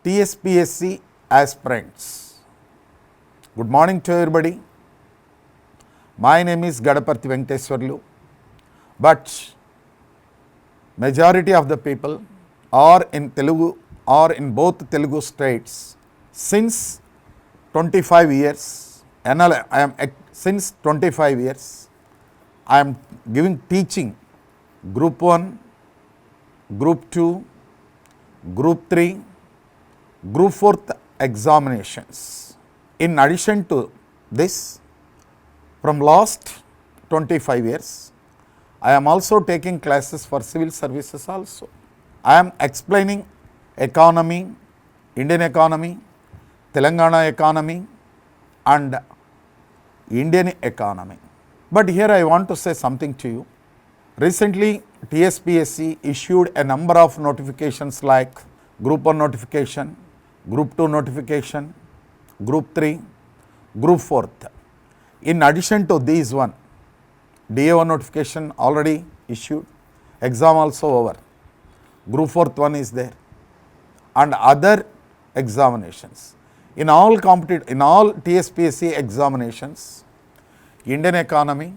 TSPSC aspirants. Good morning to everybody. My name is Gadapathi Venkateswarlu, but majority of the people are in Telugu or in both Telugu states since 25 years. Since 25 years I am giving teaching group 1, group 2, group 3, group 4th examinations. In addition to this, from last 25 years I am also taking classes for civil services also. I am explaining economy, Indian economy, Telangana economy and Indian economy. But here I want to say something to you. Recently TSPSC issued a number of notifications like group 1 notification, group 2 notification, group 3, group 4th. In addition to these one, DA1 notification already issued, exam also over, group 4th one is there and other examinations. In all TSPSC examinations, Indian economy,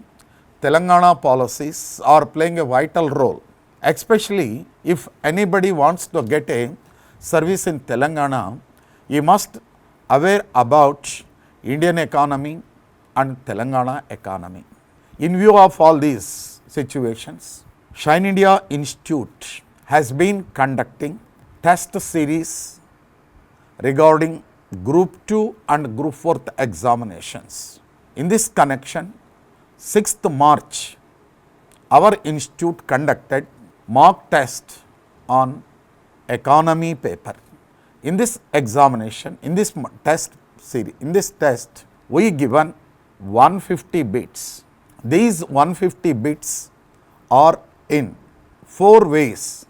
Telangana policies are playing a vital role, especially if anybody wants to get a service in Telangana, you must aware about Indian economy and Telangana economy. In view of all these situations, Shine India Institute has been conducting test series regarding group 2 and group 4th examinations. In this connection, 6th March, our institute conducted mock test on economy paper. In this examination, in this test series, in this test, we given 150 bits. These 150 bits are in 4 ways.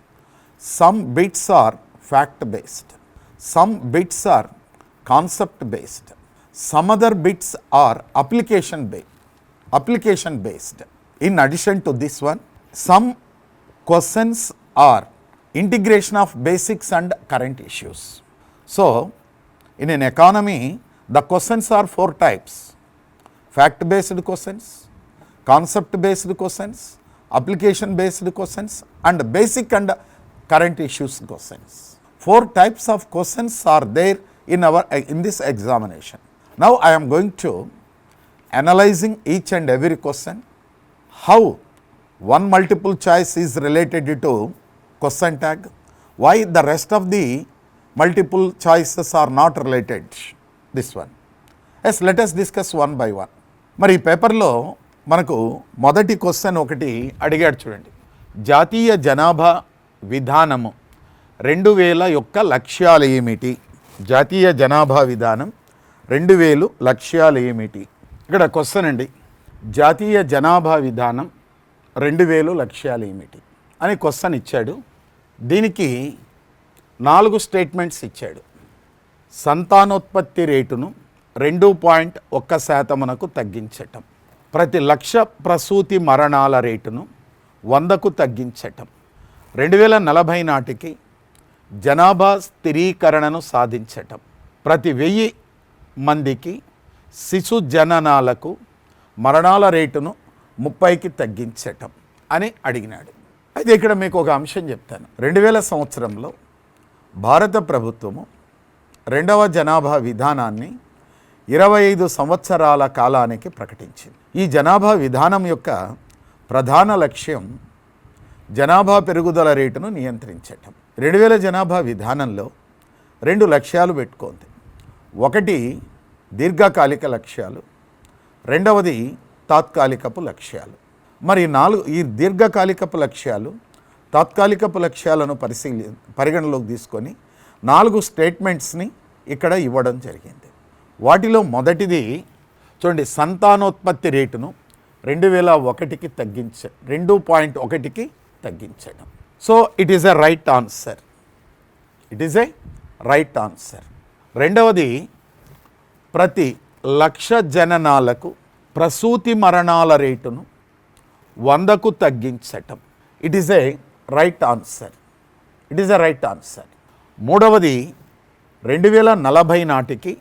Some bits are fact based, some bits are concept based, some other bits are application based. In addition to this one, some questions are integration of basics and current issues. So in an economy, the questions are 4 types: fact based questions, concept based questions, application based questions and basic and current issues questions. 4 types of questions are there in this examination. Now I am going to analyzing each and every question, how one multiple choice is related to question tag, why the rest of the multiple choices are not related. This one. Yes, let us discuss one by one. మరి పేపర్లో మనకు మొదటి question ఒకటి అడిగాడు చూడండి. జాతీయ జనాభా విధానము 2000 యొక్క లక్ష్యాలు ఏమిటి? జాతీయ జనాభా విధానం 2000 లక్ష్యాలు ఏమిటి? ఇక్కడ క్వశ్చన్ అండి, జాతీయ జనాభా విధానం 2000 లక్ష్యాలు ఏమిటి అని క్వశ్చన్ ఇచ్చాడు. దీనికి 4 స్టేట్మెంట్స్ ఇచ్చాడు. సంతానోత్పత్తి రేటును 2.1% తగ్గించటం, ప్రతి లక్ష ప్రసూతి మరణాల రేటును 100కు తగ్గించటం, 2040 నాటికి జనాభా స్థిరీకరణను సాధించటం, ప్రతి 1000 మందికి శిశు జననాలకు మరణాల రేటును 30కి తగ్గించటం అని అడిగినాడు. అయితే ఇక్కడ మీకు ఒక అంశం చెప్తాను. 2000 సంవత్సరంలో భారత ప్రభుత్వము 2వ జనాభా విధానాన్ని 25 సంవత్సరాల కాలానికి ప్రకటించింది. ఈ జనాభా విధానం యొక్క ప్రధాన లక్ష్యం జనాభా పెరుగుదల రేటును నియంత్రించటం. 2000 జనాభా విధానంలో 2 లక్ష్యాలు పెట్టుకుంది. ఒకటి దీర్ఘకాలిక లక్ష్యాలు, రెండవది తాత్కాలికపు లక్ష్యాలు. మరి ఈ దీర్ఘకాలికపు లక్ష్యాలు, తాత్కాలికపు లక్ష్యాలను పరిగణలోకి తీసుకొని 4 స్టేట్మెంట్స్ని ఇక్కడ ఇవ్వడం జరిగింది. వాటిలో మొదటిది చూడండి, సంతానోత్పత్తి రేటును 2001కి 2.1కి తగ్గించడం. So it is a right answer. రెండవది, ప్రతి లక్ష జననాలకు ప్రసూతి మరణాల రేటును 100కు తగ్గించటం. It is a right answer. మూడవది, 2040 నాటికి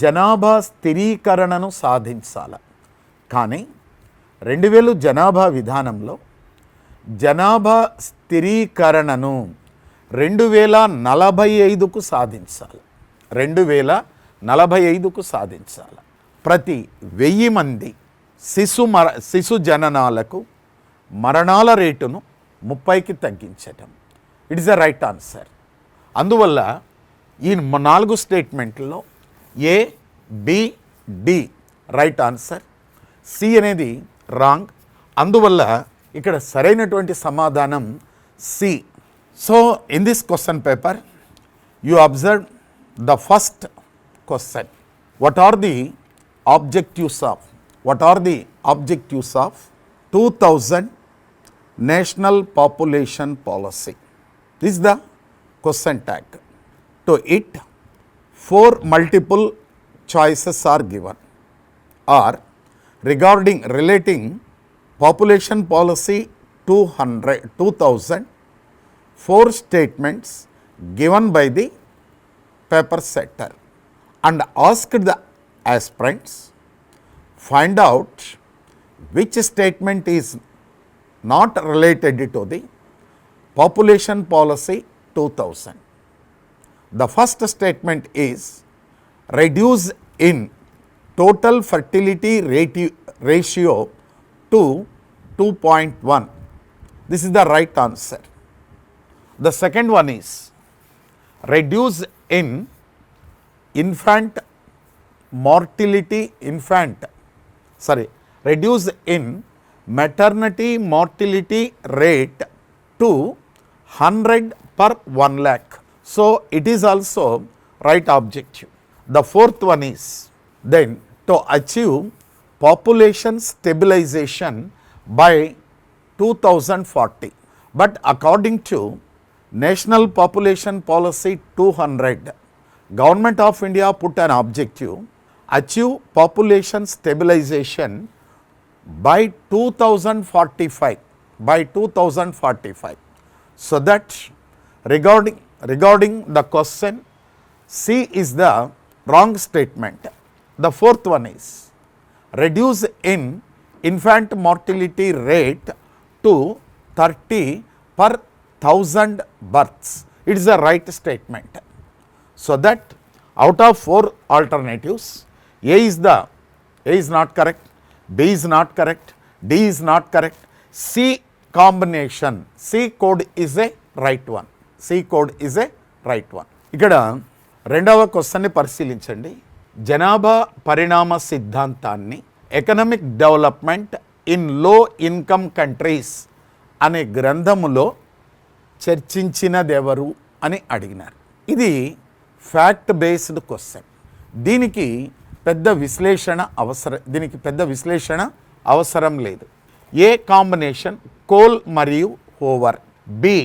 జనాభా స్థిరీకరణను సాధించాలి. కానీ 2000 జనాభా విధానంలో జనాభా స్థిరీకరణను 2045కు సాధించాలి. 2045కు సాధించాలి. ప్రతి 1000 మంది శిశు జననాలకు మరణాల రేటును 30కి తగ్గించటం. It is the right answer. అందువల్ల ఈ 4 స్టేట్మెంట్లో A, B, D right answer, C అనేది రాంగ్. అందువల్ల ఇక్కడ సరైనటువంటి సమాధానం C. So in this question paper you observe the first question. what are the objectives of 2000 national population policy? This is the question tag. To it 4 multiple choices are given, or relating population policy 2000, 4 statements given by the paper setter, and asked the aspirants find out which statement is not related to the population policy 2000. The first statement is reduce in total fertility ratio to 2.1. This is the right answer. The second one is reduce in reduce in maternity mortality rate to 100 per 1 lakh. So it is also right objective. The fourth one is then to achieve population stabilization by 2040. But according to National Population Policy 200, Government of India put an objective, achieve population stabilization by 2045. So that regarding the question, C is the wrong statement. The fourth one is reduce in infant mortality rate to 30 per 1000 births. It is the right statement. So that out of 4 alternatives, A is not correct, B is not correct, D is not correct, C combination, C code is a right one. ఇక్కడ రెండవ క్వశ్చన్ని పరిశీలించండి. జనాభా పరిణామ సిద్ధాంతాన్ని economic development in low income countries అనే గ్రంథములో చర్చించినదెవరు అని అడిగినారు. ఇది ఫ్యాక్ట్ బేస్డ్ క్వశ్చన్. దీనికి పెద్ద విశ్లేషణ అవసరం లేదు. ఏ కాంబినేషన్ కోల్ మరియు Hoover, B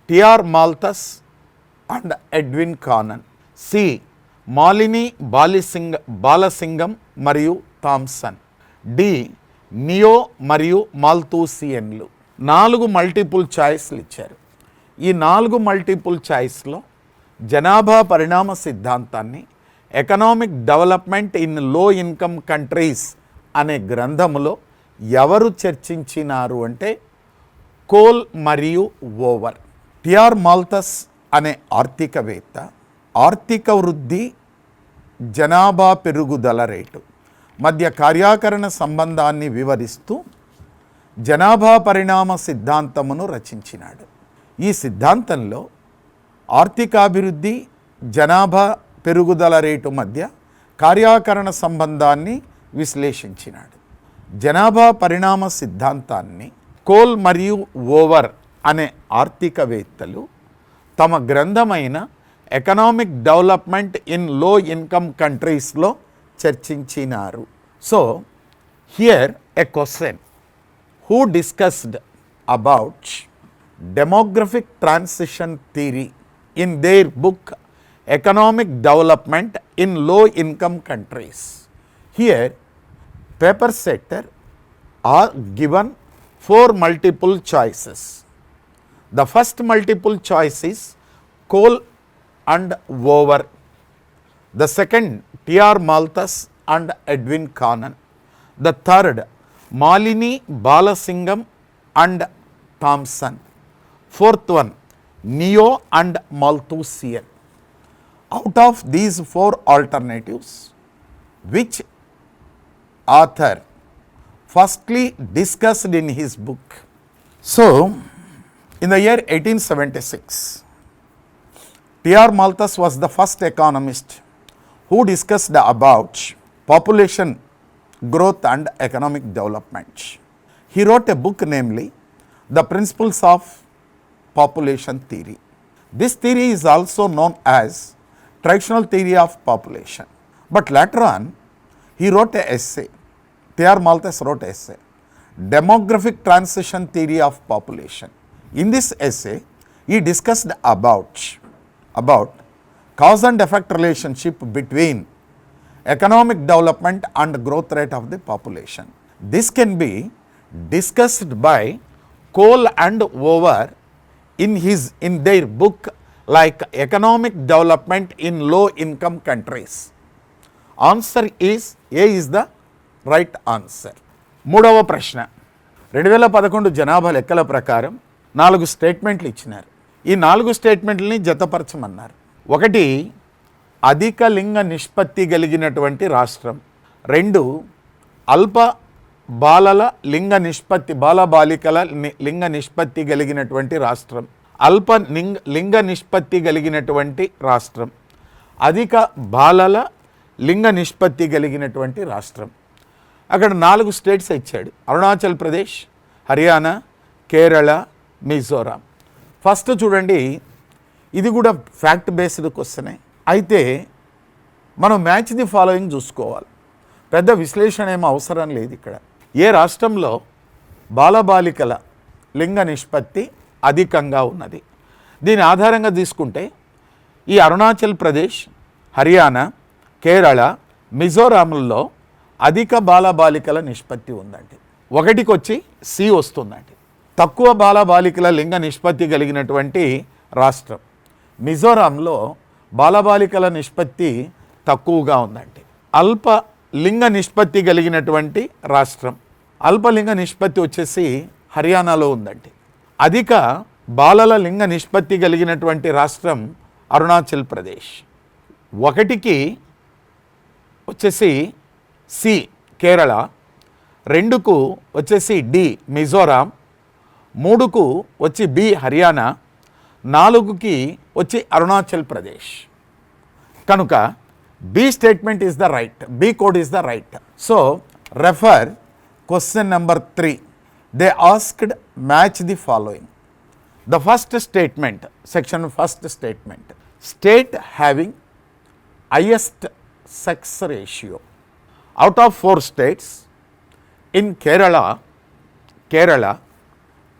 TR Malthus and Edwin Cannan, C Malini Balasingam మరియు థామ్సన్, డి నియో మరియు మాల్తూసియన్లు. 4 మల్టిపుల్ చాయిస్లు ఇచ్చారు. ఈ 4 మల్టిపుల్ చాయిస్లో జనాభా పరిణామ సిద్ధాంతాన్ని economic development in low income countries అనే గ్రంథములో ఎవరు చర్చించినారు అంటే కోల్ మరియు ఓవర్. టిఆర్ మాల్థస్ అనే ఆర్థికవేత్త ఆర్థిక వృద్ధి, జనాభా పెరుగుదల రేటు మధ్య కార్యాకరణ సంబంధాన్ని వివరిస్తూ జనాభా పరిణామ సిద్ధాంతమును రచించినాడు. ఈ సిద్ధాంతంలో ఆర్థికాభివృద్ధి, జనాభా పెరుగుదల రేటు మధ్య కార్యాకరణ సంబంధాన్ని విశ్లేషించినాడు. జనాభా పరిణామ సిద్ధాంతాన్ని కోల్ మరియు ఓవర్ అనే ఆర్థికవేత్తలు తమ గ్రంథమైన ఎకనామిక్ డెవలప్మెంట్ ఇన్ లో ఇన్కమ్ కంట్రీస్లో చర్చించినారు. So here a question, who discussed about demographic transition theory in their book Economic Development in Low Income Countries. Here paper setter are given 4 multiple choices. The first multiple choice is coal and over. The second, T.R. Malthus and Edwin Cannon. The third, Malini Balasingham and Thompson. Fourth one, Neo and Malthusian. Out of these four alternatives, which author firstly discussed in his book? So, in the year 1876, T.R. Malthus was the first economist who discussed about population growth and economic development. He wrote a book, namely The Principles of Population Theory. This theory is also known as traditional theory of population. But later on, he wrote an essay, T.R. Malthus wrote an essay, Demographic Transition Theory of Population. In this essay, he discussed about cause and effect relationship between economic development and growth rate of the population. This can be discussed by Cole and Over in their book like Economic Development in Low Income Countries. Answer is A is the right answer. మూడవ ప్రశ్న, 2011 జనాభా లెక్కల ప్రకారం 4 స్టేట్మెంట్లు ఇచ్చినారు. ఈ 4 స్టేట్మెంట్లని జతపరచమన్నారు. ఒకటి, అధిక లింగ నిష్పత్తి కలిగినటువంటి రాష్ట్రం. 2, అల్ప బాలల లింగ నిష్పత్తి, బాలబాలికల లింగ నిష్పత్తి కలిగినటువంటి రాష్ట్రం. అల్ప లింగ నిష్పత్తి కలిగినటువంటి రాష్ట్రం. అధిక బాలల లింగ నిష్పత్తి కలిగినటువంటి రాష్ట్రం. అక్కడ 4 స్టేట్స్ ఇచ్చాడు, అరుణాచల్ ప్రదేశ్, హర్యానా, కేరళ, మిజోరాం. ఫస్ట్ చూడండి, ఇది కూడా ఫ్యాక్ట్ బేస్డ్ క్వశ్చనే. అయితే మనం మ్యాచ్ ది ఫాలోయింగ్ చూసుకోవాలి, పెద్ద విశ్లేషణ ఏమో అవసరం లేదు ఇక్కడ. ఏ రాష్ట్రంలో బాలబాలికల లింగ నిష్పత్తి అధికంగా ఉన్నది, దీని ఆధారంగా తీసుకుంటే ఈ అరుణాచల్ ప్రదేశ్, హర్యానా, కేరళ, మిజోరాంలలో అధిక బాలబాలికల నిష్పత్తి ఉందండి. 1కి వచ్చి సి వస్తుందండి, తక్కువ బాలబాలికల లింగ నిష్పత్తి కలిగినటువంటి రాష్ట్రం. మిజోరాంలో బాలబాలికల నిష్పత్తి తక్కువగా ఉందండి. అల్ప లింగ నిష్పత్తి కలిగినటువంటి రాష్ట్రం, అల్పలింగ నిష్పత్తి వచ్చేసి హర్యానాలో ఉందండి. అధిక బాలల లింగ నిష్పత్తి కలిగినటువంటి రాష్ట్రం అరుణాచల్ ప్రదేశ్. 1కి వచ్చేసి సి కేరళ, 2కు వచ్చేసి డి మిజోరాం, 3కు వచ్చి బి హర్యానా, 4కి వచ్చి అరుణాచల్ ప్రదేశ్. కనుక B statement is the right, B code is the right. So refer question number 3. They asked match the following. The first statement, section first statement, state having highest sex ratio. Out of 4 states, in Kerala,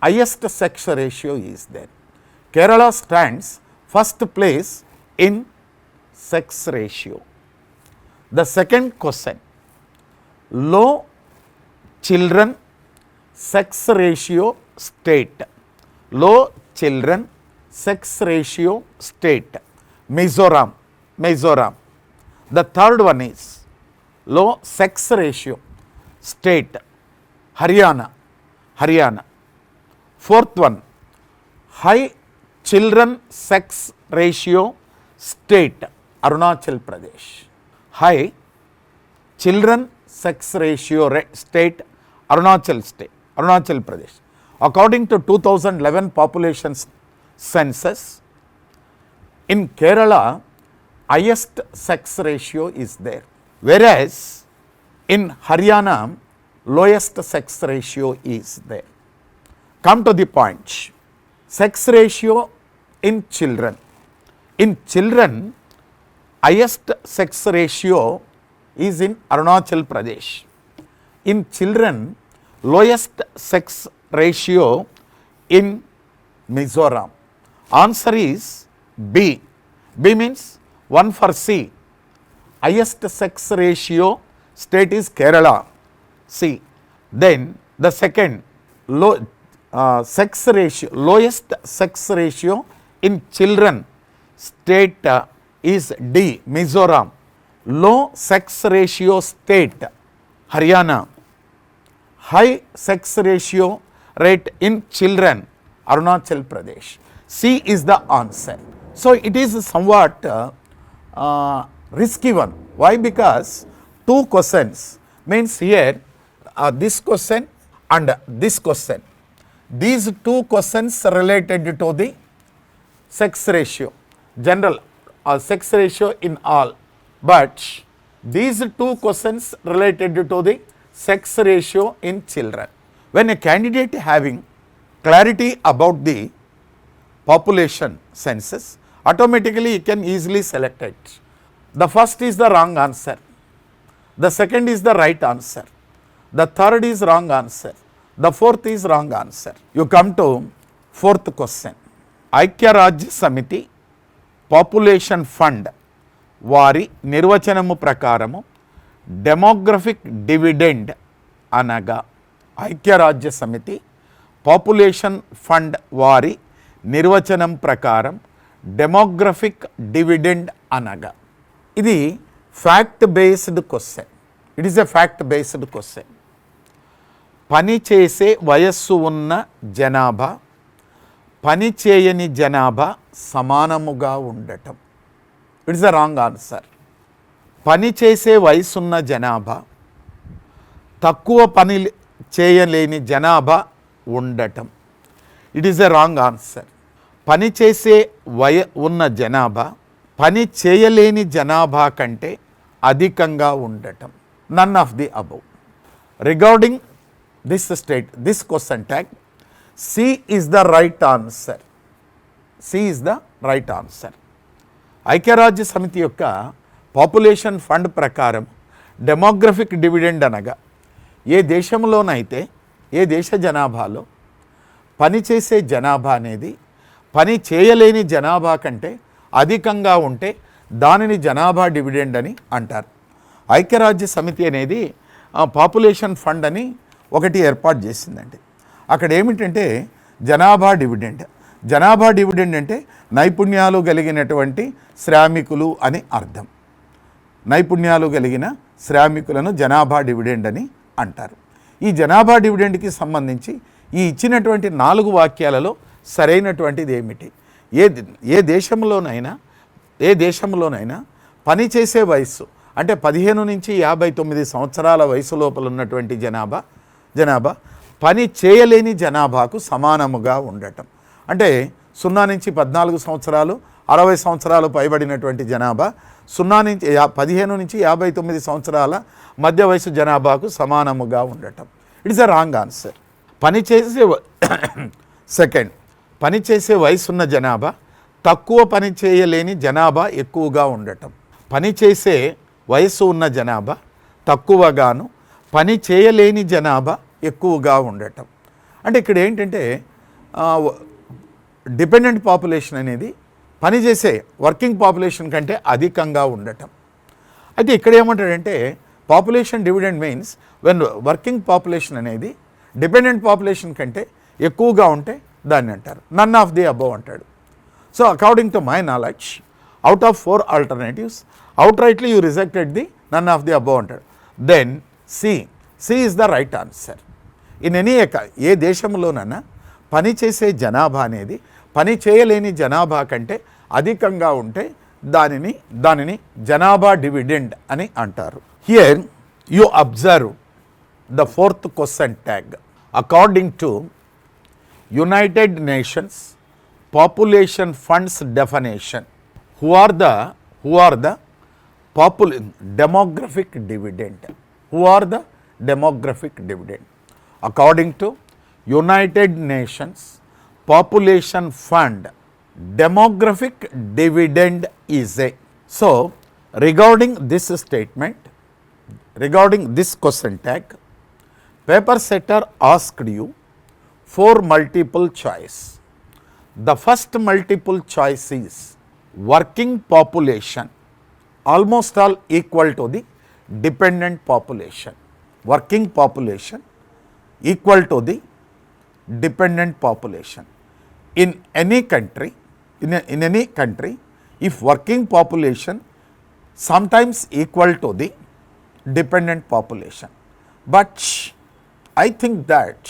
highest sex ratio is there. Kerala stands first place in sex ratio. The second question, low children sex ratio state. Low children sex ratio state, Mizoram. The third one is low sex ratio state, Haryana. Fourth one, high children sex ratio state, Arunachal Pradesh. High children sex ratio state, Arunachal Pradesh. According to 2011 population census, in Kerala, highest sex ratio is there. Whereas in Haryana, lowest sex ratio is there. Come to the point. Sex ratio in children. In children, highest sex ratio is in Arunachal Pradesh. In children, lowest sex ratio in Mizoram. Answer is B. B means 1 for C. Highest sex ratio state is Kerala, C. Then the second, lowest sex ratio in children state is D, Mizoram. Low sex ratio state, Haryana. High sex ratio rate in children, Arunachal Pradesh. C is the answer. So it is somewhat risky one. Why? Because two questions means here this question and this question. These two questions related to the sex ratio, general sex ratio in all, but these two questions related to the sex ratio in children. When a candidate having clarity about the population census, automatically he can easily select it. The first is the wrong answer, the second is the right answer, the third is wrong answer, the fourth is wrong answer. You come to fourth question. ఐక్యరాజ్య సమితి population fund వారి నిర్వచనము ప్రకారము demographic dividend అనగా, ఐక్యరాజ్య సమితి population fund వారి నిర్వచనం ప్రకారం డెమోగ్రఫిక్ డివిడెండ్ అనగా, ఇది fact based question. It is a fact based question. పనిచేసే వయస్సు ఉన్న జనాభా పని చేయని జనాభా సమానముగా ఉండటం. It's the wrong answer. పని చేసే వయసున్న జనాభా తక్కువ పని చేయలేని జనాభా ఉండటం. It is the wrong answer. పని చేసే ఉన్న జనాభా పని చేయలేని జనాభా కంటే అధికంగా ఉండటం. None of the above. Regarding this question tag, C is the right answer. C is the right answer. ఐక్యరాజ్య సమితి యొక్క పాపులేషన్ ఫండ్ ప్రకారం డెమోగ్రఫిక్ డివిడెండ్ అనగా, ఏ దేశంలోనైతే ఏ దేశ జనాభాలో పనిచేసే జనాభా అనేది పని చేయలేని జనాభా కంటే అధికంగా ఉంటే దానిని జనాభా డివిడెండ్ అని అంటారు. ఐక్యరాజ్య సమితి అనేది పాపులేషన్ ఫండ్ అని ఒకటి ఏర్పాటు చేసిందండి. అక్కడ ఏమిటంటే జనాభా డివిడెండ్. జనాభా డివిడెండ్ అంటే నైపుణ్యాలు కలిగినటువంటి శ్రామికులు అని అర్థం. నైపుణ్యాలు కలిగిన శ్రామికులను జనాభా డివిడెండ్ అని అంటారు. ఈ జనాభా డివిడెండ్కి సంబంధించి ఈ ఇచ్చినటువంటి 4 వాక్యాలలో సరైనటువంటిది ఏమిటి? ఏ దేశంలోనైనా పనిచేసే వయస్సు అంటే 15 నుంచి 59 సంవత్సరాల వయసు లోపల ఉన్నటువంటి జనాభా పని చేయలేని జనాభాకు సమానముగా ఉండటం. అంటే 0 నుంచి 14 సంవత్సరాలు 60 సంవత్సరాలు పైబడినటువంటి జనాభా 15 నుంచి 59 సంవత్సరాల మధ్య వయసు జనాభాకు సమానముగా ఉండటం. It's a wrong answer. పనిచేసే వయసున్న జనాభా తక్కువ పని చేయలేని జనాభా ఎక్కువగా ఉండటం. పనిచేసే వయసు ఉన్న జనాభా తక్కువగాను పని చేయలేని జనాభా ఎక్కువగా ఉండటం. అంటే ఇక్కడ ఏంటంటే డిపెండెంట్ పాపులేషన్ అనేది పనిచేసే వర్కింగ్ పాపులేషన్ కంటే అధికంగా ఉండటం. అయితే ఇక్కడ ఏమంటాడంటే population dividend means when working population అనేది డిపెండెంట్ పాపులేషన్ కంటే ఎక్కువగా ఉంటే దాన్ని అంటారు. నన్ ఆఫ్ ది అబౌవ్ అంటాడు. So according to my knowledge, out of 4 alternatives, outrightly you rejected the none of the above అంటాడు. Then C is the right answer. In any ఏ దేశంలోనైనా పనిచేసే జనాభా అనేది పని చేయలేని జనాభా కంటే అధికంగా ఉంటే దానిని జనాభా డివిడెండ్ అని అంటారు. Here you observe the 4th question tag. According to United nations population funds definition, who are the demographic dividend. Who are the demographic dividend? According to United Nations Population Fund, demographic dividend is a. So, regarding this statement, regarding this question tag, paper setter asked you 4 multiple choice. The first multiple choice is working population almost all equal to the dependent population. Working population equal to the dependent population. In any country, if working population sometimes equal to the dependent population. But I think that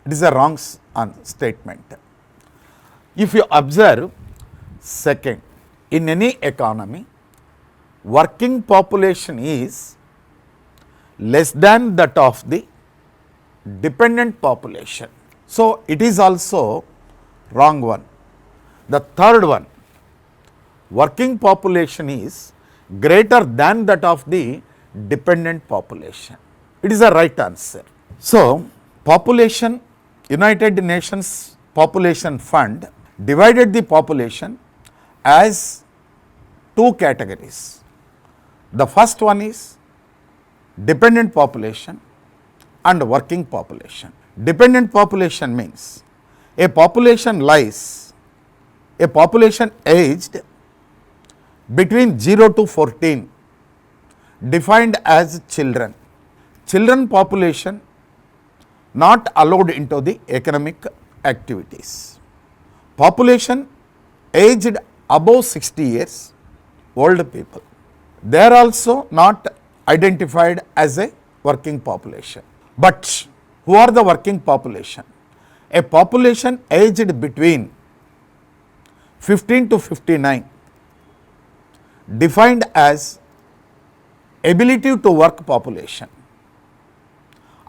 it is a wrong statement. If you observe, second, in any economy, working population is less than that of the dependent population. So it is also wrong one. The third one, working population is greater than that of the dependent population. It is a right answer. So population, United Nations Population Fund divided the population as two categories. The first one is dependent population and working population. Dependent population means a population aged between 0 to 14, defined as children. Children population not allowed into the economic activities. Population aged above 60 years, old people, they are also not identified as a working population. But who are the working population? A population aged between 15 to 59, defined as ability to work population.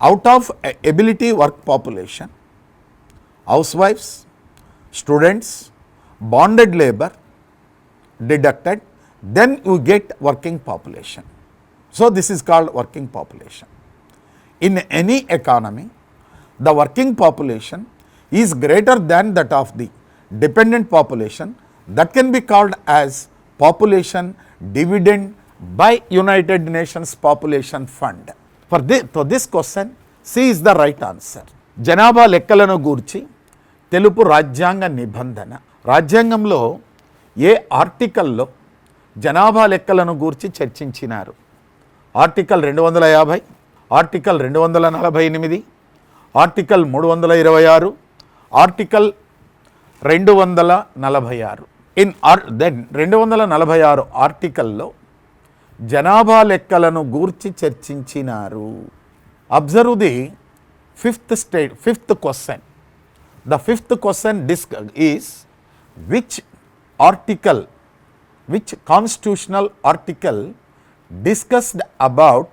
Out of ability work population, housewives, students, bonded labor deducted, then you get working population. So this is called working population. In any economy, the working population is greater than that of the dependent population. That can be called as population dividend by United Nations Population Fund. For this question, C is the right answer. జనాభా లెక్కలను గూర్చి తెలుపు రాజ్యాంగ నిబంధన. రాజ్యాంగంలో ఏ ఆర్టికల్లో జనాభా లెక్కలను గూర్చి చర్చించినారు? Article 250, article 248, article 326, article 246. In then 246 ఆర్టికల్లో జనాభా లెక్కలను గూర్చి చర్చించినారు. Observe the fifth question. The fifth question is which constitutional article discussed about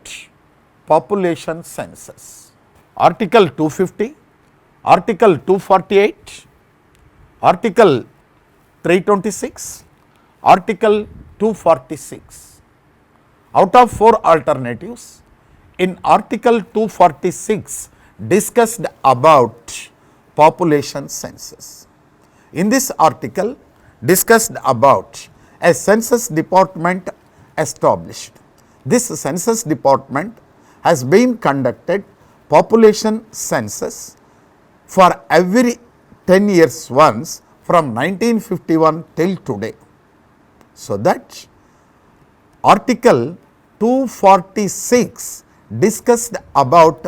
population census? Article 250, Article 248, Article 326, Article 246. Out of 4 alternatives, in Article 246 discussed about population census. In this article discussed about a census department established. This census department has been conducted population census for every 10 years once from 1951 till today. So that Article 246 discussed about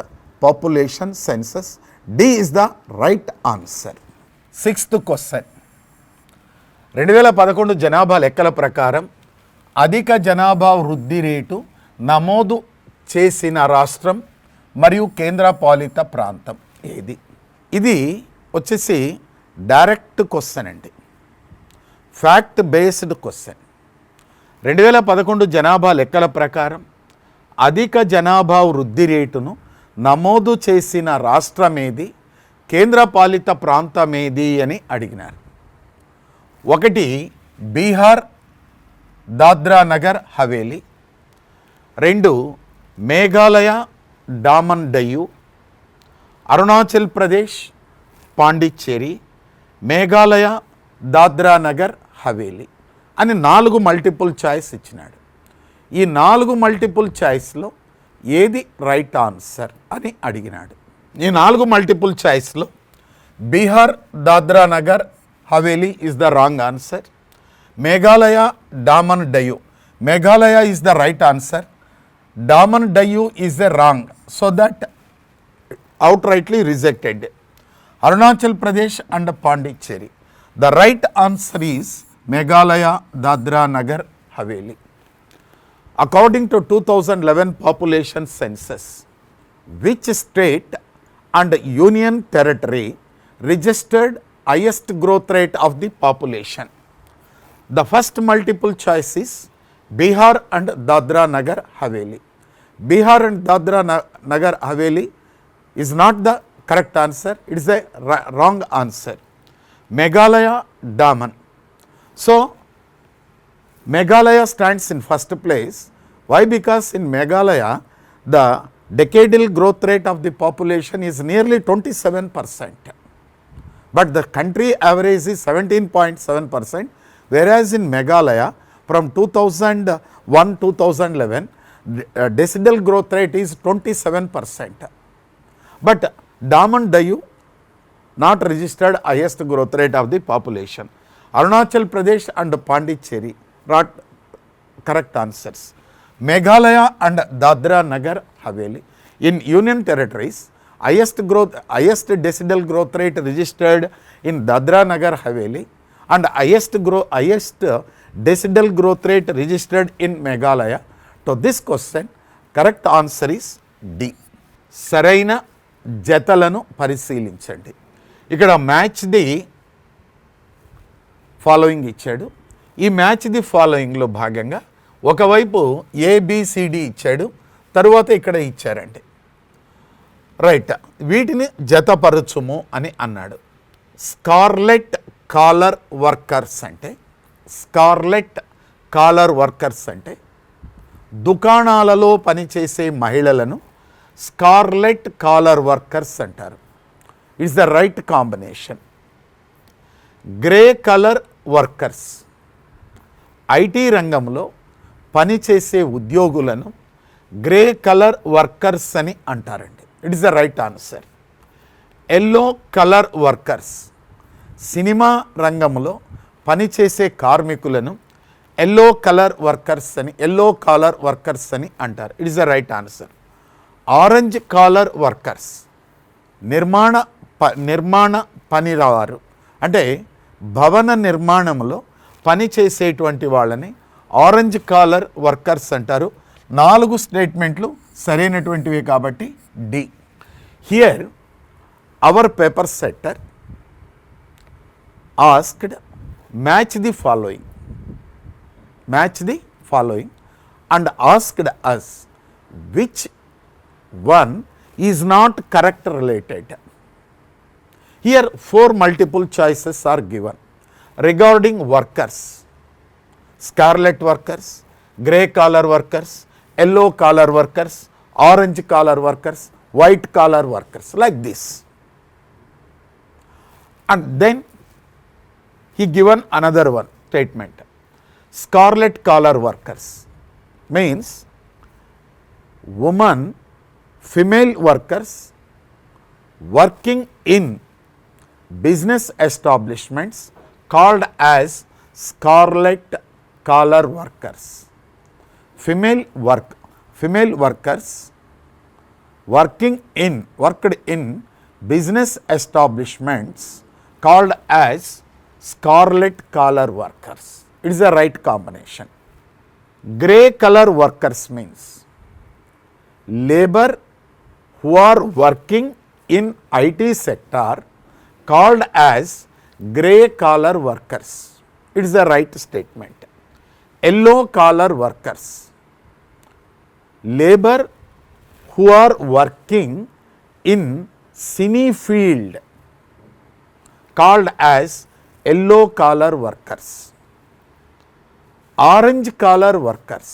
population census. D is the right answer. Sixth question. 2011 జనాభా లెక్కల ప్రకారం అధిక జనాభా వృద్ధి rate నమోదు చేసిన రాష్ట్రం మరియు కేంద్రపాలిత ప్రాంతం ఏది? ఇది వచ్చేసి డైరెక్ట్ క్వశ్చన్ అండి, ఫ్యాక్ట్ బేస్డ్ క్వశ్చన్. 2011 జనాభా లెక్కల ప్రకారం అధిక జనాభా వృద్ధి రేటును నమోదు చేసిన రాష్ట్రమేది, కేంద్రపాలిత ప్రాంతమేది అని అడిగినారు. 1 బీహార్, దాద్రా నగర్ హవేలీ. 2 మేఘాలయ, డామన్ డయ్యూ. అరుణాచల్ ప్రదేశ్, పాండిచ్చేరి, మేఘాలయ, దాద్రా నగర్ హవేలీ అని 4 మల్టిపుల్ చాయిస్ ఇచ్చినాడు. ఈ 4 మల్టిపుల్ చాయిస్లో ఏది రైట్ ఆన్సర్ అని అడిగినాడు. ఈ 4 మల్టిపుల్ చాయిస్లో Bihar, Dadra Nagar Haveli is the wrong answer. Meghalaya, Daman Diu, Meghalaya is the right answer. Daman Diu is the wrong, so that outrightly rejected. Arunachal Pradesh and Pondicherry. The right answer is Meghalaya, Dadra, Nagar Haveli. According to 2011 population census, which state and union territory registered highest growth rate of the population? The first multiple choice is Bihar and Dadra Nagar Haveli. Bihar and Dadra Nagar Haveli is not the correct answer, it is a wrong answer. Meghalaya, Daman. So, Meghalaya stands in first place. Why? Because in Meghalaya, the decadal growth rate of the population is nearly 27%. But the country average is 17.7%, whereas in Meghalaya, from 2001-2011, decadal growth rate is 27%. But Daman Dayu not registered highest growth rate of the population. Arunachal Pradesh and Pondicherry not correct answers. Meghalaya and Dadra Nagar Haveli. In union territories, highest decadal growth rate registered in Dadra Nagar Haveli and highest decadal growth rate registered in Meghalaya. To this question, correct answer is D. సరైన జతలను పరిశీలించండి. ఇక్కడ match the following ఇచ్చాడు. ఈ match the ఫాలోయింగ్లో భాగంగా ఒకవైపు A B C D ఇచ్చాడు, తరువాత ఇక్కడ ఇచ్చారండి. రైట్, వీటిని జతపరచుము అని అన్నాడు. స్కార్లెట్ కాలర్ వర్కర్స్ అంటే, స్కార్లెట్ కాలర్ వర్కర్స్ అంటే దుకాణాలలో పనిచేసే మహిళలను స్కార్లెట్ కాలర్ వర్కర్స్ అంటారు. It's the right combination. Grey colour workers, IT రంగంలో పనిచేసే ఉద్యోగులను గ్రే కలర్ వర్కర్స్ అని అంటారండి. It is the right answer. Yellow colour workers, cinema రంగంలో పనిచేసే కార్మికులను ఎల్లో కాలర్ వర్కర్స్ అని అంటారు. It is the right answer. Orange caller workers, నిర్మాణ పనివారు అంటే భవన నిర్మాణంలో పనిచేసేటువంటి వాళ్ళని ఆరెంజ్ కాలర్ వర్కర్స్ అంటారు. 4 స్టేట్మెంట్లు సరైనటువంటివి కాబట్టి D. Here our paper setter asked match the following and asked us which one is not correct related. Here 4 multiple choices are given regarding workers: scarlet workers, grey collar workers, yellow collar workers, orange collar workers, white collar workers, like this. And then he given another one statement. Scarlet collar workers means female workers working in business establishments called as scarlet collar workers. Female workers worked in business establishments called as scarlet collar workers. It is the right combination. Grey color workers means labor who are working in IT sector called as grey collar workers. It is the right statement. Yellow collar workers, labor who are working in cine field called as yellow collar workers. Orange collar workers,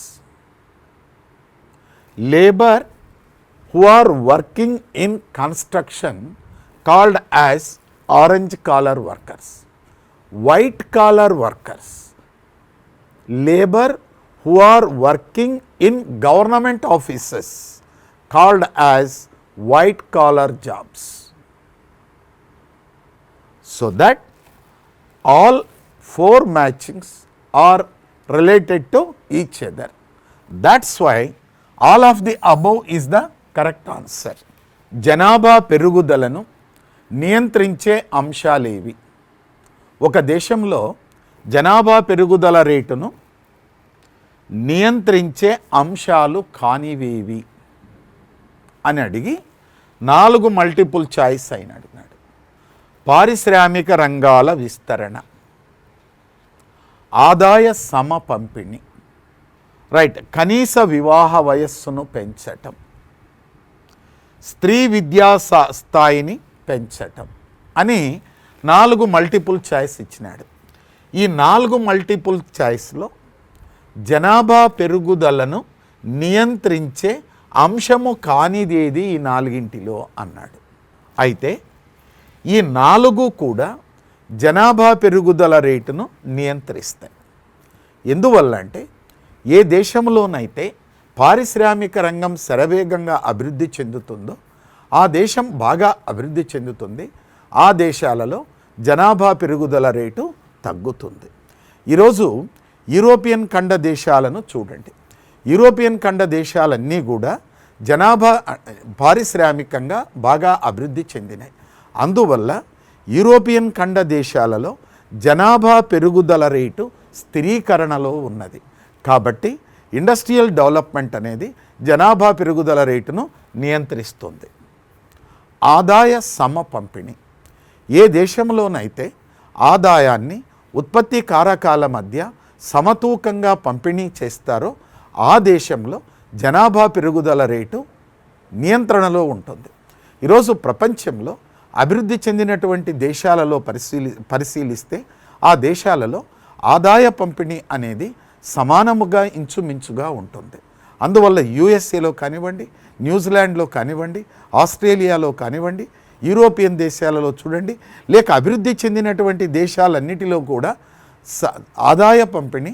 labor who are working in construction called as orange collar workers. White collar workers, labor who are working in government offices called as white collar jobs. So that all 4 matchings are related to each other. That's why all of the above is the correct answer. జనాభా పెరుగుదలను నియంత్రించే అంశాలేవి? ఒక దేశంలో జనాభా పెరుగుదల రేటును నియంత్రించే అంశాలు కానివేవి అని అడిగి 4 మల్టిపుల్ చాయిస్ అయిన అడిగినాడు. పారిశ్రామిక రంగాల విస్తరణ, ఆదాయ సమ పంపిణీ, రైట్, కనీస వివాహ వయస్సును పెంచటం, స్త్రీ విద్యా స్థాయిని పెంచటం అని 4 మల్టిపుల్ చాయిస్ ఇచ్చినాడు. ఈ 4 మల్టిపుల్ చాయిస్లో జనాభా పెరుగుదలను నియంత్రించే అంశము కానిదేది ఈ 4గింటిలో అన్నాడు. అయితే ఈ 4 కూడా జనాభా పెరుగుదల రేటును నియంత్రిస్తాయి. ఎందువల్ల అంటే ఏ దేశంలోనైతే పారిశ్రామిక రంగం శరవేగంగా అభివృద్ధి చెందుతుందో ఆ దేశం బాగా అభివృద్ధి చెందుతుంది, ఆ దేశాలలో జనాభా పెరుగుదల రేటు తగ్గుతుంది. ఈరోజు యూరోపియన్ ఖండ దేశాలను చూడండి. యూరోపియన్ ఖండ దేశాలన్నీ కూడా జనాభా పారిశ్రామికంగా బాగా అభివృద్ధి చెందినాయి. అందువల్ల యూరోపియన్ ఖండ దేశాలలో జనాభా పెరుగుదల రేటు స్థిరీకరణలో ఉన్నది. కాబట్టి ఇండస్ట్రియల్ డెవలప్మెంట్ అనేది జనాభా పెరుగుదల రేటును నియంత్రిస్తుంది. ఆదాయ సమ పంపిణీ, ఏ దేశంలోనైతే ఆదాయాన్ని ఉత్పత్తి కారకాల మధ్య సమతూకంగా పంపిణీ చేస్తారో ఆ దేశంలో జనాభా పెరుగుదల రేటు నియంత్రణలో ఉంటుంది. ఈరోజు ప్రపంచంలో అభివృద్ధి చెందినటువంటి దేశాలలో పరిశీలిస్తే ఆ దేశాలలో ఆదాయ పంపిణీ అనేది సమానముగా ఇంచుమించుగా ఉంటుంది. అందువల్ల యుఎస్ఏలో కానివ్వండి, న్యూజిలాండ్లో కానివ్వండి, ఆస్ట్రేలియాలో కానివ్వండి, యూరోపియన్ దేశాలలో చూడండి, లేక అభివృద్ధి చెందినటువంటి దేశాలన్నిటిలో కూడా ఆదాయ పంపిణీ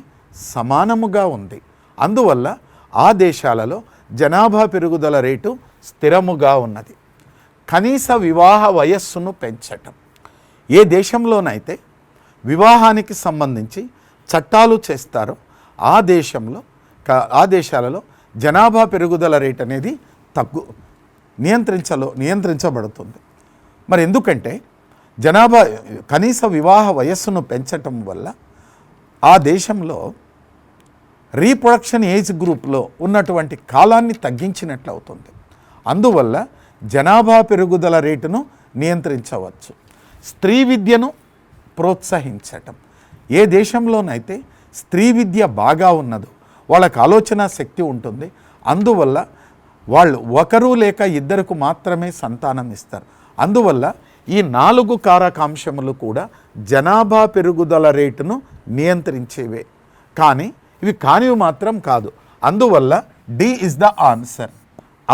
సమానముగా ఉంది. అందువల్ల ఆ దేశాలలో జనాభా పెరుగుదల రేటు స్థిరముగా ఉన్నది. కనీస వివాహ వయస్సును పెంచటం, ఏ దేశంలోనైతే వివాహానికి సంబంధించి చట్టాలు చేస్తారో ఆ దేశాలలో జనాభా పెరుగుదల రేట్ అనేది నియంత్రించబడుతుంది. మరి ఎందుకంటే కనీస వివాహ వయస్సును పెంచటం వల్ల ఆ దేశంలో రీప్రొడక్షన్ ఏజ్ గ్రూప్లో ఉన్నటువంటి కాలాన్ని తగ్గించినట్లు అవుతుంది. అందువల్ల జనాభా పెరుగుదల రేటును నియంత్రించవచ్చు. స్త్రీ విద్యను ప్రోత్సహించటం, ఏ దేశంలోనైతే స్త్రీ విద్య బాగా ఉన్నదో వాళ్ళకి ఆలోచన శక్తి ఉంటుంది. అందువల్ల వాళ్ళు ఒకరు లేక ఇద్దరికి మాత్రమే సంతానం ఇస్తారు. అందువల్ల ఈ 4 కారకాంశములు కూడా జనాభా పెరుగుదల రేటును నియంత్రించేవే, కానీ ఇవి కానివి మాత్రం కాదు. అందువల్ల D is the answer.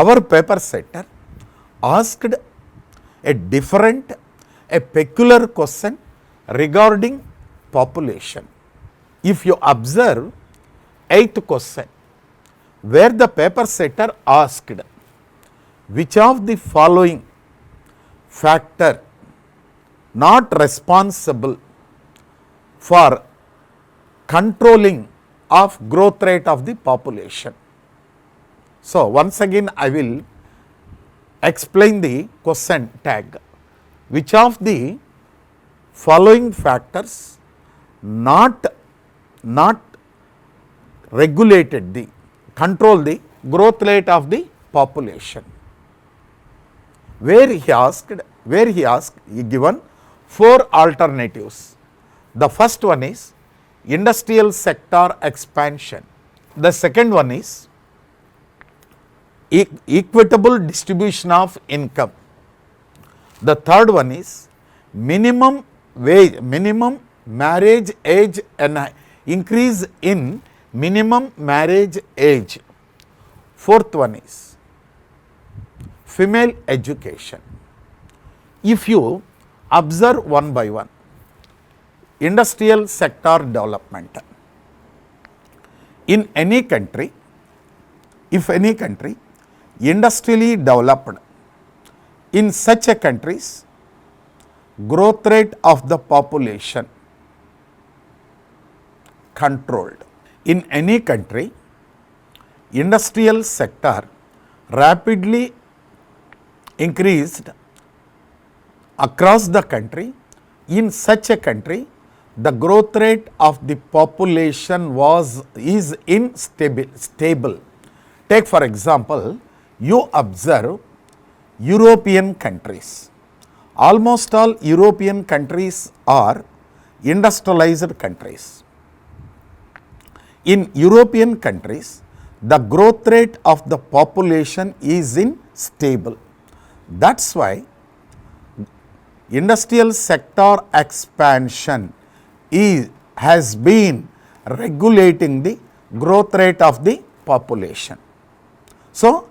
Our paper setter asked a peculiar question regarding population. If you observe 8th question, where the paper setter asked which of the following factor not responsible for controlling of growth rate of the population. So once again I will explain the question tag. Which of the following factors not regulated control the growth rate of the population? Where he asked, he given 4 alternatives. The first one is industrial sector expansion. The second one is equitable distribution of income. The third one is minimum marriage age and increase in minimum marriage age. Fourth one is female education. If you observe one by one, industrial sector development. In any country, if any country industrially developed, in such a country's growth rate of the population controlled. In any country, industrial sector rapidly increased across the country. In such a country, the growth rate of the population is stable. Take for example, you observe European countries. Almost all European countries are industrialized countries. In European countries, the growth rate of the population is in stable. That's why industrial sector expansion has been regulating the growth rate of the population. So,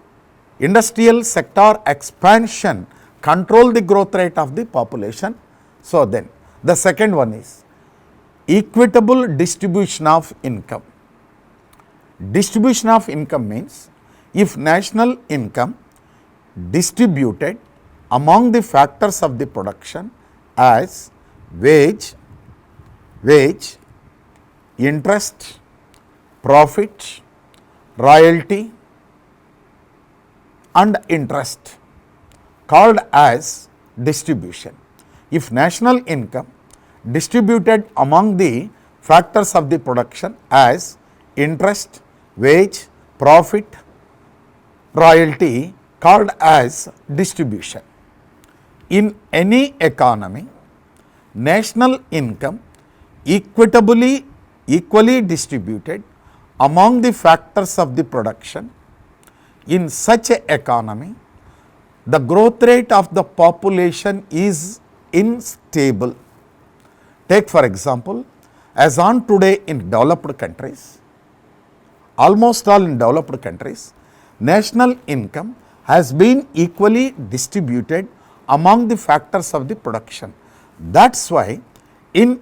industrial sector expansion control the growth rate of the population. So, then the second one is equitable distribution of income. Distribution of income means if national income distributed among the factors of the production as wage, interest, profit, royalty and interest, called as distribution. If national income distributed among the factors of the production as interest, wage, profit, royalty, called as distribution. In any economy, national income equally distributed among the factors of the production. In such an economy, the growth rate of the population is unstable. Take for example, as on today in developed countries, almost all in developed countries, national income has been equally distributed among the factors of the production. That's why in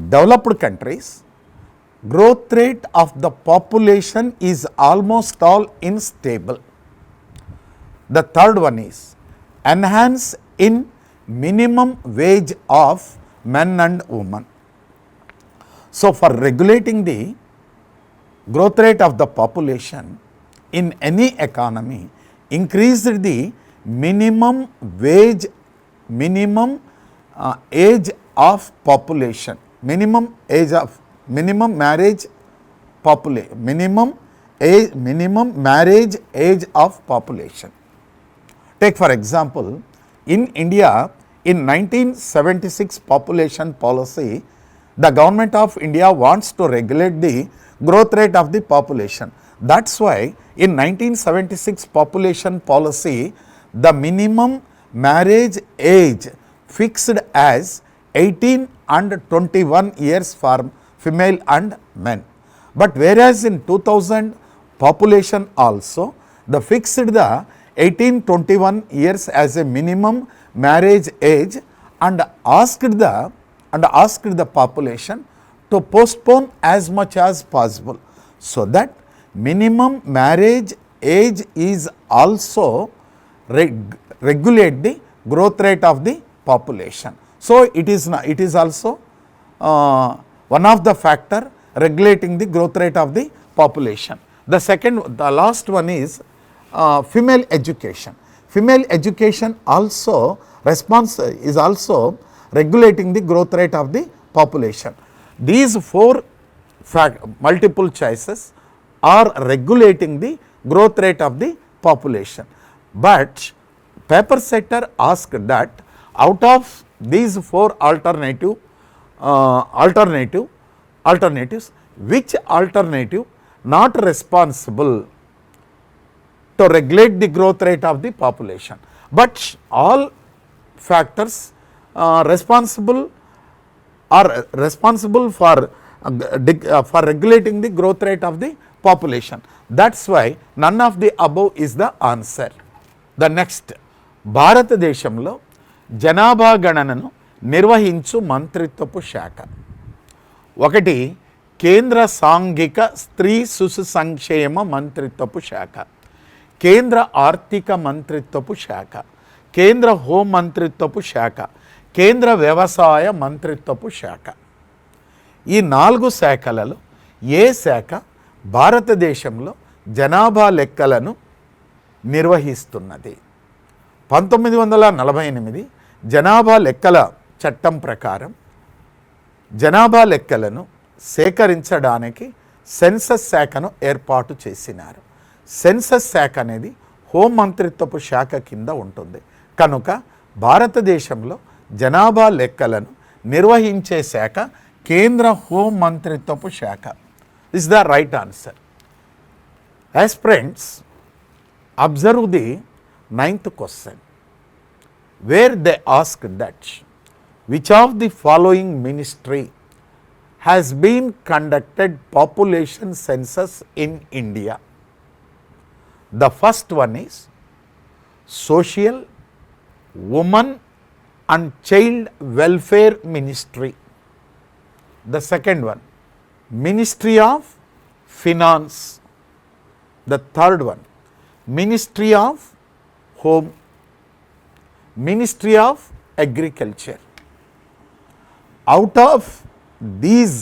developed countries, growth rate of the population is almost all unstable. The third one is enhance in minimum wage of men and women. So, for regulating the growth rate of the population in any economy, increased the minimum wage, minimum age of population, minimum marriage age of population. Take for example, in India, in 1976 population policy, the government of India wants to regulate the growth rate of the population. That's why in 1976 population policy, the minimum marriage age fixed as 18 and 21 years for female and men. But whereas in 2000 population also, the fixed the 18-21 years as a minimum marriage age and asked the population to postpone as much as possible, so that minimum marriage age is also regulate the growth rate of the population. So, it is also one of the factor regulating the growth rate of the population. The last one is female education. Female education is also regulating the growth rate of the population. These four multiple choices are regulating the growth rate of the population. But paper setter asked that out of these four alternatives, which alternative not responsible to regulate the growth rate of the population, but all factors responsible for regulating the growth rate of the population. That's why none of the above is the answer. The next, భారతదేశంలో జనాభా గణనను నిర్వహించు మంత్రిత్వపు శాఖ. ఒకటి కేంద్ర సాంఘిక స్త్రీ శిశు సంక్షేమ మంత్రిత్వపు శాఖ, కేంద్ర ఆర్థిక మంత్రిత్వపు శాఖ, కేంద్ర హోం మంత్రిత్వపు శాఖ, కేంద్ర వ్యవసాయ మంత్రిత్వపు శాఖ. ఈ 4 శాఖలలో ఏ శాఖ భారతదేశంలో జనాభా లెక్కలను నిర్వహిస్తున్నది? 1948 జనాభా లెక్కల చట్టం ప్రకారం జనాభా లెక్కలను సేకరించడానికి సెన్సస్ శాఖను ఏర్పాటు చేసినారు. సెన్సస్ శాఖ అనేది హోం మంత్రిత్వపు శాఖ కింద ఉంటుంది. కనుక భారతదేశంలో జనాభా లెక్కలను నిర్వహించే శాఖ కేంద్ర హోం మంత్రిత్వపు శాఖ. Is the right answer. Aspirants, observe the 9th question, where they ask that which of the following ministry has been conducted population census in India? The first one is Social, Women and Child Welfare Ministry. The second one, Ministry of Finance. The third one, Ministry of Home, Ministry of Agriculture. Out of these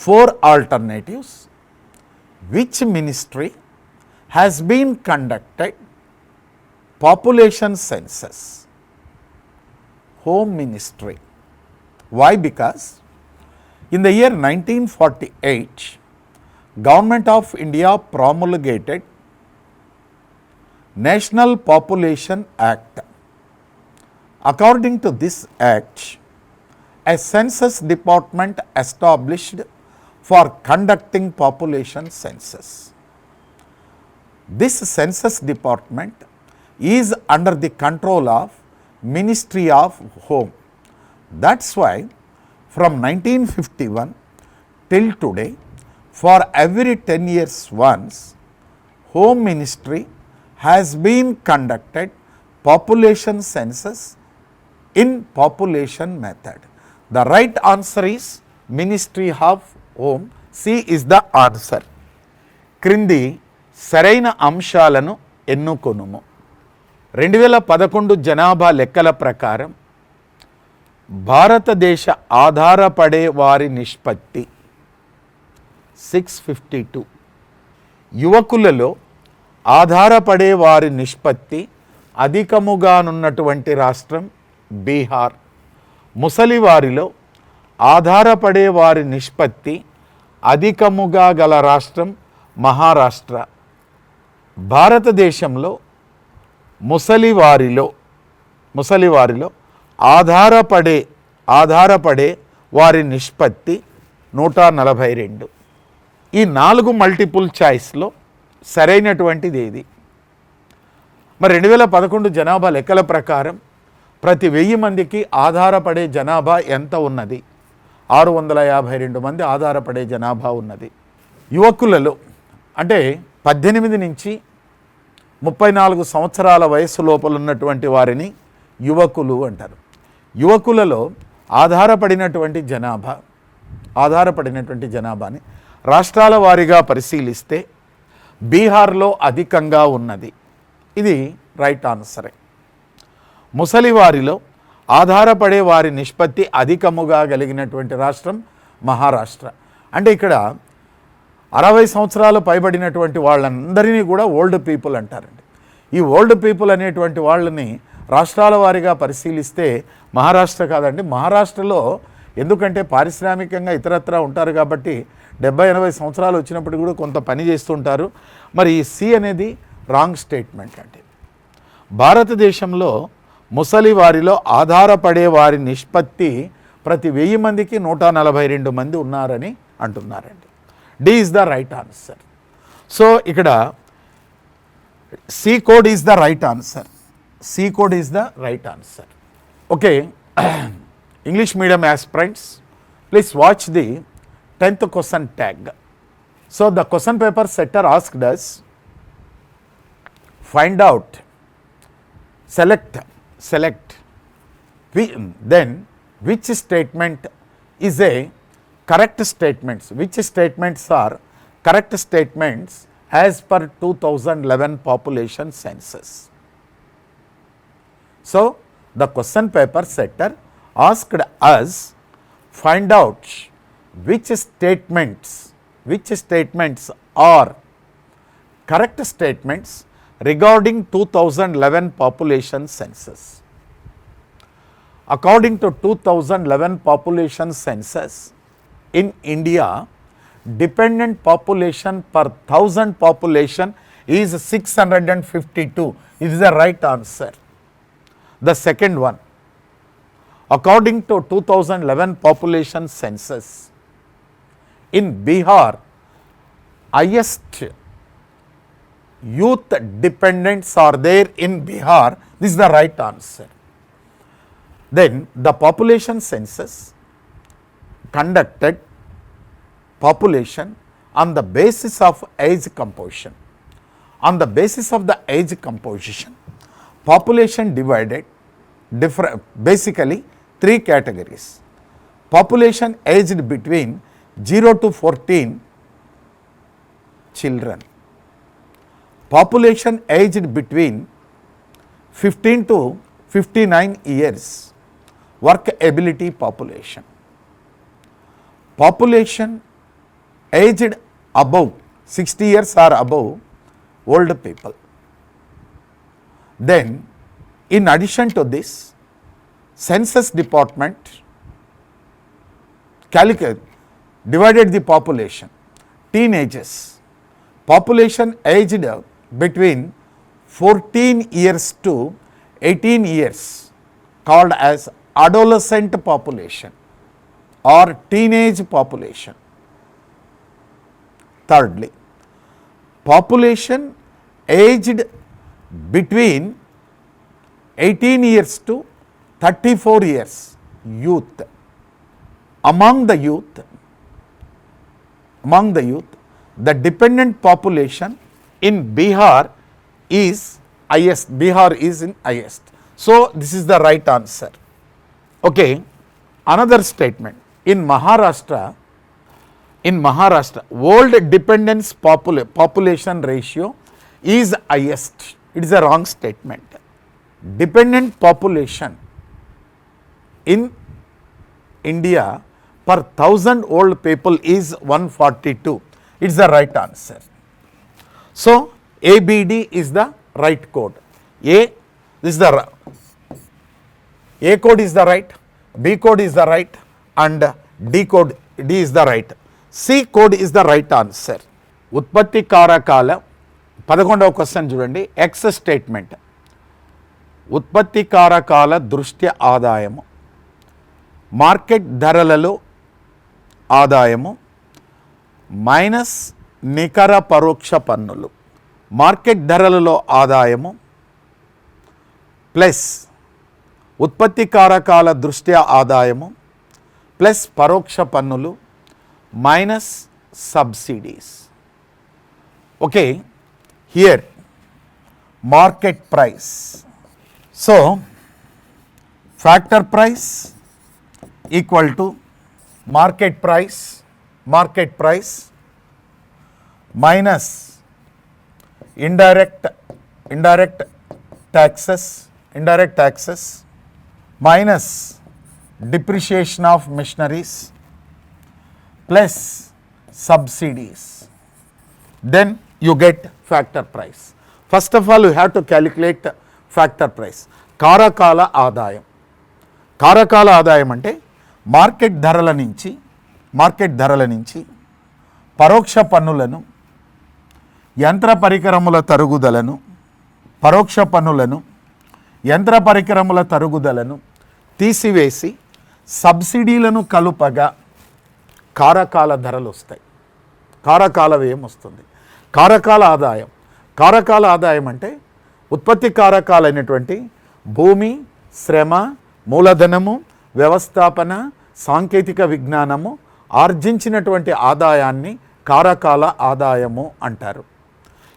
four alternatives, which ministry has been conducted population census? Home Ministry. Why? Because in the year 1948, Government of India promulgated National Population Act. According to this act, a census department established for conducting population census. This census department is under the control of Ministry of Home. That's why from 1951 till today, for every 10 years once, Home Ministry has been conducted population census in population method. The right answer is Ministry of Home. C is the answer. క్రింది సరైన అంశాలను ఎన్నుకొనుము. 2011 జనాభా లెక్కల ప్రకారం భారతదేశ ఆధారపడే వారి నిష్పత్తి 652. యువకులలో ఆధారపడే వారి నిష్పత్తి అధికముగానున్నటువంటి రాష్ట్రం బీహార్. ముసలివారిలో ఆధారపడే వారి నిష్పత్తి అధికముగా గల రాష్ట్రం మహారాష్ట్ర. భారతదేశంలో ముసలివారిలో ఆధారపడే వారి నిష్పత్తి 142. ఈ 4 మల్టిపుల్ చాయిస్లో సరైనటువంటిది ఏది? మరి 2011 జనాభా లెక్కల ప్రకారం ప్రతి 1000 మందికి ఆధారపడే జనాభా ఎంత ఉన్నది? 652 మంది ఆధారపడే జనాభా ఉన్నది. యువకులలో అంటే 18 నుంచి 34 సంవత్సరాల వయస్సు లోపల ఉన్నటువంటి వారిని యువకులు అంటారు. యువకులలో ఆధారపడినటువంటి జనాభాని రాష్ట్రాల వారీగా పరిశీలిస్తే బీహార్లో అధికంగా ఉన్నది. ఇది రైట్ ఆన్సరే. ముసలివారిలో ఆధారపడే వారి నిష్పత్తి అధికముగా కలిగినటువంటి రాష్ట్రం మహారాష్ట్ర. అంటే ఇక్కడ 60 సంవత్సరాలు పైబడినటువంటి వాళ్ళందరినీ కూడా ఓల్డ్ పీపుల్ అంటారండి. ఈ ఓల్డ్ పీపుల్ అనేటువంటి వాళ్ళని రాష్ట్రాల వారీగా పరిశీలిస్తే మహారాష్ట్ర కాదండి. మహారాష్ట్రలో ఎందుకంటే పారిశ్రామికంగా ఇతరత్రా ఉంటారు కాబట్టి 70-80 సంవత్సరాలు వచ్చినప్పుడు కూడా కొంత పని చేస్తుంటారు. మరి ఈ సి అనేది రాంగ్ స్టేట్మెంట్ అండి. భారతదేశంలో ముసలి వారిలో ఆధారపడే వారి నిష్పత్తి ప్రతి 1000 మందికి 142 మంది ఉన్నారని అంటున్నారండి. D is the right answer. So ఇక్కడ C code is the right answer. C code is the right answer. Okay, English medium aspirants, please watch the 10th question tag. So the question paper setter asked us, find out, select, then which statement is a correct statements, which statements are correct statements as per 2011 population census. So the question paper setter asked us, find out which statements are correct statements regarding 2011 population census. According to 2011 population census, in India, dependent population per 1000 population is 652. It is the right answer. The second one, according to 2011 population census, in Bihar, highest youth dependents are there in Bihar. This is the right answer. Then the population census conducted population on the basis of age composition. On the basis of the age composition, population divided basically three categories. Population aged between 0 to 14, children. Population aged between 15 to 59 years, work ability population. Population aged above 60 years or above, old people. Then, in addition to this, census department divided the population. Teenagers, population aged between 14 years to 18 years, called as adolescent population or teenage population. Thirdly, population aged between 18 years to 34 years, youth. Among the youth, the dependent population in Bihar is highest. Bihar is in highest. So this is the right answer. Okay, another statement. In Maharashtra, old dependence population ratio is highest. It is a wrong statement. Dependent population in India per 1000 old people is 142. It is the right answer. So ABD is the right code. A code is the right, B code is the right, and D is the right. C code is the right answer. ఉత్పత్తి కారకాల 11వ question చూడండి. X statement. ఉత్పత్తి కారకాల దృష్ట్యా ఆదాయము, market ధరలలో ఆదాయము minus నికర పరోక్ష పన్నులు. మార్కెట్ ధరలలో ఆదాయము ప్లస్ ఉత్పత్తి కారకాల దృష్ట్యా ఆదాయము ప్లస్ పరోక్ష పన్నులు minus subsidies. Okay, here market price. So factor price equal to market price minus indirect taxes minus depreciation of machineries plus subsidies, then you get factor price. First of all, you have to calculate factor price. కారకాల ఆదాయం. కారకాల ఆదాయం అంటే market ధరల నుంచి పరోక్ష పన్నులను, యంత్ర పరికరముల తరుగుదలను తీసివేసి సబ్సిడీలను కలుపగా కారకాల ధరలు వస్తాయి. కారకాల వ్యయం వస్తుంది. కారకాల ఆదాయం అంటే ఉత్పత్తి కారకాలైనటువంటి భూమి, శ్రమ, మూలధనము, వ్యవస్థాపన, సాంకేతిక విజ్ఞానము ఆర్జించినటువంటి ఆదాయాన్ని కారకాల ఆదాయము అంటారు.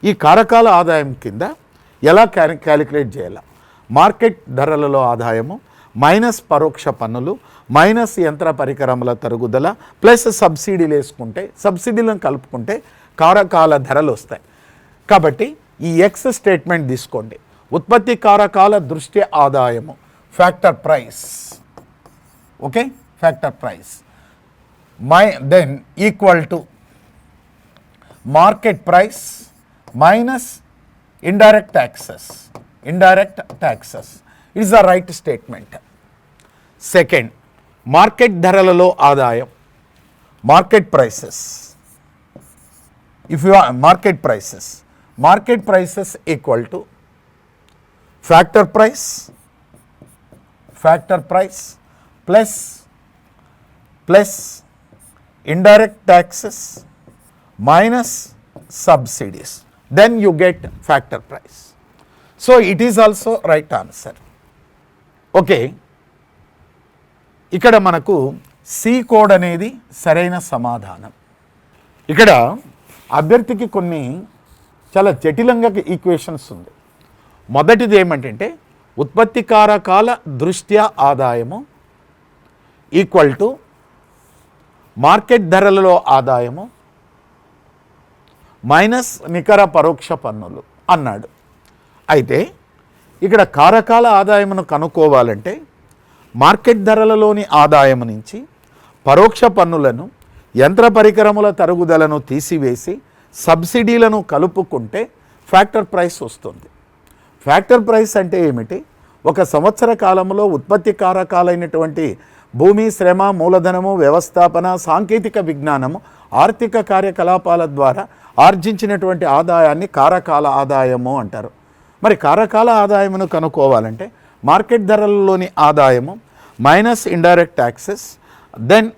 ఈ కారకాల ఆదాయం కింద ఎలా క్యాలిక్యులేట్ చేయాలి? మార్కెట్ ధరలలో ఆదాయము మైనస్ పరోక్ష పన్నులు మైనస్ యంత్ర పరికరముల తరుగుదల ప్లస్ సబ్సిడీలు వేసుకుంటే, సబ్సిడీలను కలుపుకుంటే కారకాల ధరలు వస్తాయి. కాబట్టి ఈ ఎక్స్ స్టేట్మెంట్ తీసుకోండి. ఉత్పత్తి కారకాల దృష్ట్యా ఆదాయము factor price. Okay, factor price then equal to market price minus indirect taxes. It is the right statement. Second, market ధరలలో ఆదాయం, market prices. If you are market prices equal to factor price plus indirect taxes minus subsidies, then you get factor price. So it is also right answer. Okay, ఇక్కడ మనకు C code అనేది సరైన సమాధానం. ఇక్కడ అభ్యర్థికి కొన్ని చాలా జటిలంగా ఈక్వేషన్స్ ఉంది. మొదటిది ఏమంటే ఉత్పత్తి కారకాల దృష్ట్యా ఆదాయము ఈక్వల్ టు మార్కెట్ ధరలలో ఆదాయము మైనస్ నికర పరోక్ష పన్నులు అన్నాడు. అయితే ఇక్కడ కారకాల ఆదాయమును కనుక్కోవాలంటే మార్కెట్ ధరలలోని ఆదాయం నుంచి పరోక్ష పన్నులను, యంత్ర పరికరముల తరుగుదలను తీసివేసి సబ్సిడీలను కలుపుకుంటే ఫ్యాక్టర్ ప్రైస్ వస్తుంది. ఫ్యాక్టర్ ప్రైస్ అంటే ఏమిటి? ఒక సంవత్సర కాలంలో ఉత్పత్తి కారకాలైనటువంటి భూమి, శ్రమ, మూలధనము, వ్యవస్థాపన, సాంకేతిక విజ్ఞానము, ఆర్థిక కార్యకలాపాల ద్వారా ఆర్జించినటువంటి ఆదాయాన్ని కారకాల ఆదాయము అంటారు. మరి కారకాల ఆదాయమును కనుక్కోవాలంటే మార్కెట్ ధరలలోని ఆదాయము minus indirect taxes, then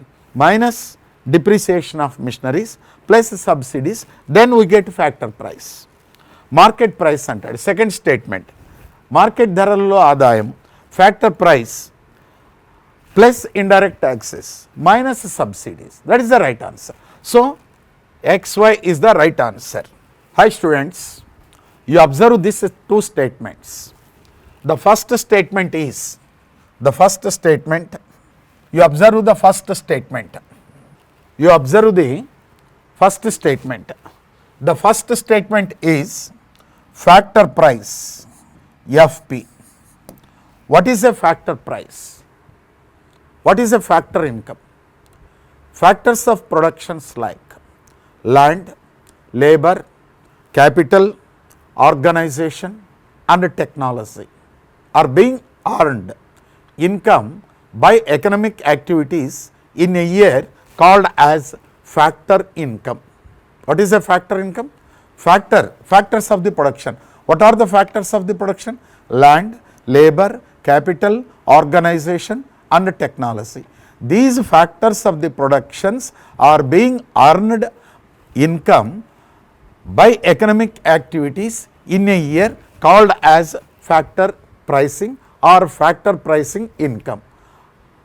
minus depreciation of machineries plus subsidies, then we get factor price. Market price అంటాడు. సెకండ్ స్టేట్మెంట్, మార్కెట్ ధరలలో ఆదాయం factor price plus indirect taxes minus subsidies. That is the right answer. So XY is the right answer. Hi students, you observe these two statements. The first statement is, you observe the first statement. You observe the first statement. The first statement is factor price, FP. What is a factor price? What is a factor income? Factors of productions like land, labor, capital, organization and technology are being earned income by economic activities in a year called as factor income. What is a factor income? Factors of the production. What are the factors of the production? Land, labor, capital, organization and technology. These factors of the productions are being earned income by economic activities in a year called as factor pricing or factor pricing income.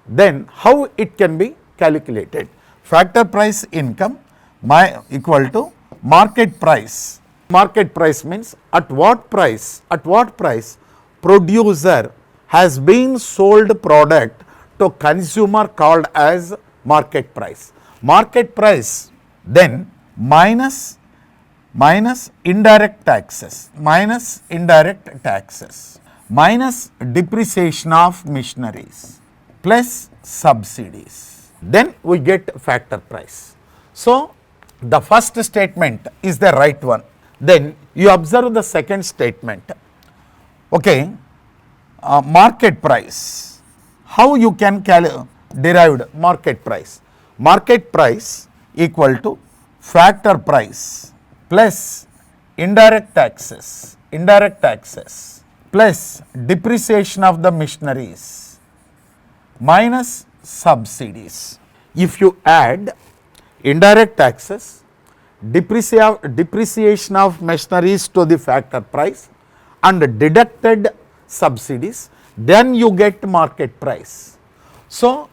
Then how it can be calculated? Factor price income equal to market price. Market price means at what price producer has been sold product to consumer called as market price. Market price then minus indirect taxes, minus depreciation of machineries plus subsidies, then we get factor price. So the first statement is the right one. Then you observe the second statement. Okay, market price. How you can derive market price? Market price equal to factor price plus indirect taxes plus depreciation of the machineries minus subsidies. If you add indirect taxes, depreciation of machineries to the factor price and deducted subsidies, then you get market price. So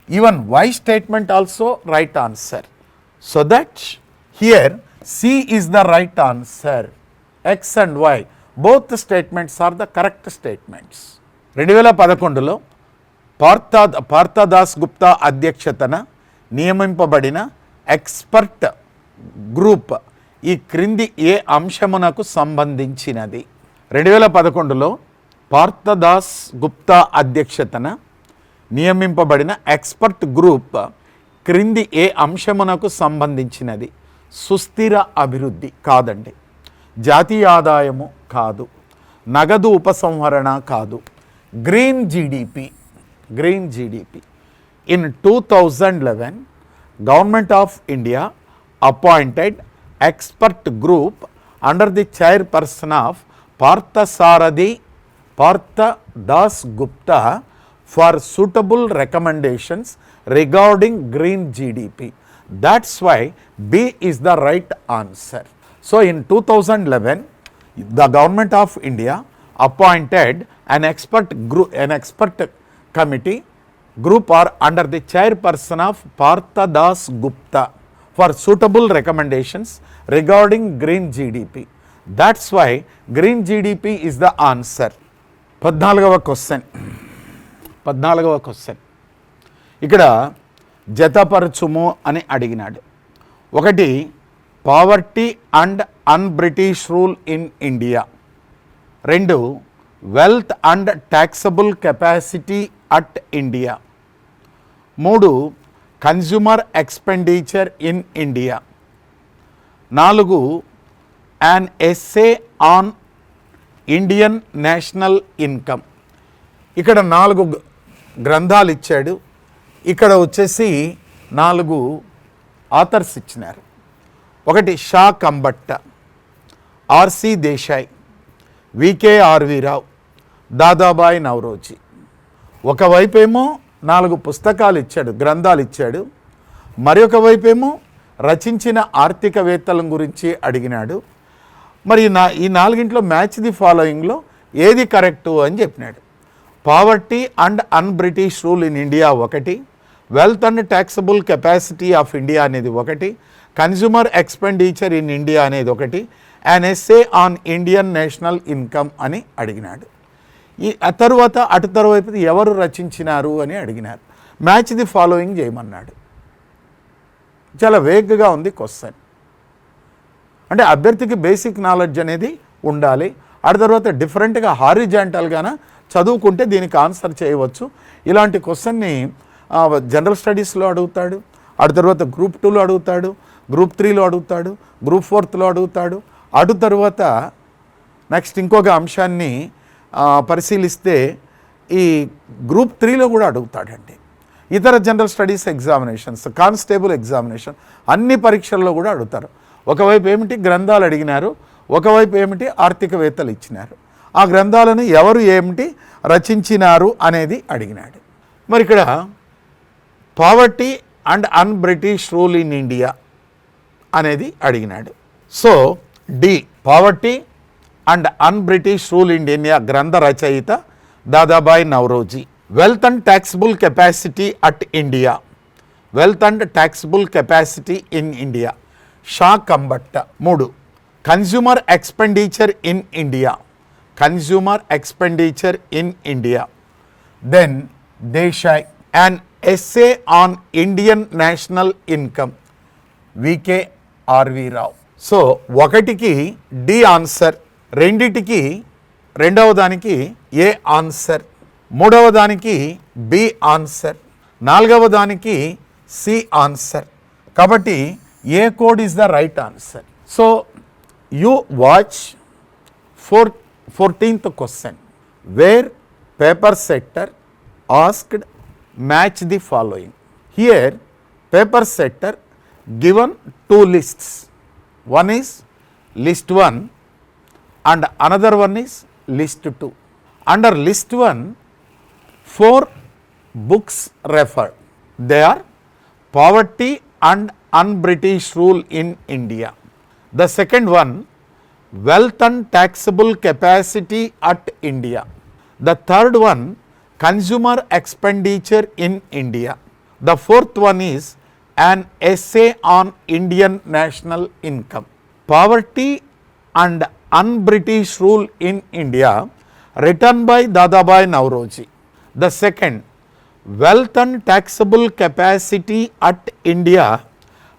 even Y statement also right answer. So that here C is the right answer. X and Y both the statements are the correct statements. 2011లో పార్థదాస్ గుప్తా అధ్యక్షతన నియమింపబడిన expert group ఈ క్రింది ఏ అంశమునకు సంబంధించినది? 2011లో పార్థదాస్ గుప్తా అధ్యక్షతన నియమింపబడిన expert group క్రింది ఏ అంశమునకు సంబంధించినది? సుస్థిర అభివృద్ధి కాదండి, జాతీయ ఆదాయము కాదు, నగదు ఉపసంహరణ కాదు, green GDP green GDP. In 2011, Government of India appointed expert group under the chairperson of Partha Das Gupta for suitable recommendations regarding green GDP. That's why B is the right answer. So in 2011, the Government of India appointed an expert committee group or under the chairperson of Partha Das Gupta for suitable recommendations regarding green GDP. That's why green GDP is the answer. 14వ question ఇక్కడ జతపరచుము అని అడిగినాడు. ఒకటి poverty and unBritish rule in India, 2 wealth and taxable capacity at India, 3 consumer expenditure in India, 4 an essay on Indian national income. ఇక్కడ 4 గ్రంథాలు ఇచ్చాడు. ఇక్కడ వచ్చేసి 4 ఆథర్స్ ఇచ్చినారు. ఒకటి షా కంబట్ట, ఆర్సి దేశాయ్, వికేఆర్వి రావు, దాదాబాయ్ నవరోజీ. ఒకవైపేమో 4 పుస్తకాలు ఇచ్చాడు, గ్రంథాలు ఇచ్చాడు. మరి ఒక వైపేమో రచించిన ఆర్థికవేత్తల గురించి అడిగినాడు. మరి ఈ 4 మ్యాచ్ ది ఫాలోయింగ్లో ఏది కరెక్టు అని చెప్పినాడు. Poverty and unBritish rule in India 1, wealth and taxable capacity of India అనేది 1, కన్జ్యూమర్ ఎక్స్పెండిచర్ ఇన్ ఇండియా అనేది 1, an essay on Indian national income అని అడిగినాడు. ఆ తర్వాత అటువైపు ఎవరు రచించినారు అని అడిగినారు. మ్యాచ్ ది ఫాలోయింగ్ చేయమన్నాడు. చాలా వేగ్గా ఉంది క్వశ్చన్. అంటే అభ్యర్థికి బేసిక్ నాలెడ్జ్ అనేది ఉండాలి. ఆ తర్వాత డిఫరెంట్గా హారిజాంటల్గాన చదువుకుంటే దీనికి ఆన్సర్ చేయవచ్చు. ఇలాంటి క్వశ్చన్ని జనరల్ స్టడీస్లో అడుగుతాడు, ఆ తర్వాత గ్రూప్ 2లో అడుగుతాడు, గ్రూప్ 3లో అడుగుతాడు, గ్రూప్ 4లో అడుగుతాడు. అటు తర్వాత నెక్స్ట్ ఇంకొక అంశాన్ని పరిశీలిస్తే ఈ గ్రూప్ 3లో కూడా అడుగుతాడండి. ఇతర general studies examinations, constable examination అన్ని పరీక్షల్లో కూడా అడుగుతారు. ఒకవైపు ఏమిటి గ్రంథాలు అడిగినారు, ఒకవైపు ఏమిటి ఆర్థికవేత్తలు ఇచ్చినారు. ఆ గ్రంథాలను ఎవరు ఏమిటి రచించినారు అనేది అడిగినాడు. మరి ఇక్కడ poverty and unBritish rule in India అనేది అడిగినాడు. So the poverty and unBritish rule in India గ్రంథ రచయిత Dadabhai Naoroji. Wealth and taxable capacity at India, wealth and taxable capacity in India Shah Khambata. 3 consumer expenditure in India, consumer expenditure in India. Then Desai, an essay on Indian national income, VKRV Rao. So 1కి the answer, 2టికి రెండవ దానికి ఏ answer, 3వ దానికి B answer, 4వ దానికి C answer. కాబట్టి A code is the right answer. So you watch 14th question where paper setter asked match the following. Here paper setter given 2 lists. One is list 1 and another one is list 2. Under list 1, 4 books referred. They are Poverty and Un-British Rule in India. The second one, Wealth and Taxable Capacity at India. The third one, Consumer Expenditure in India. The fourth one is an essay on Indian national income. Poverty and Un-British Rule in India, written by Dadabhai Naoroji. The second, Wealth and Taxable Capacity at India,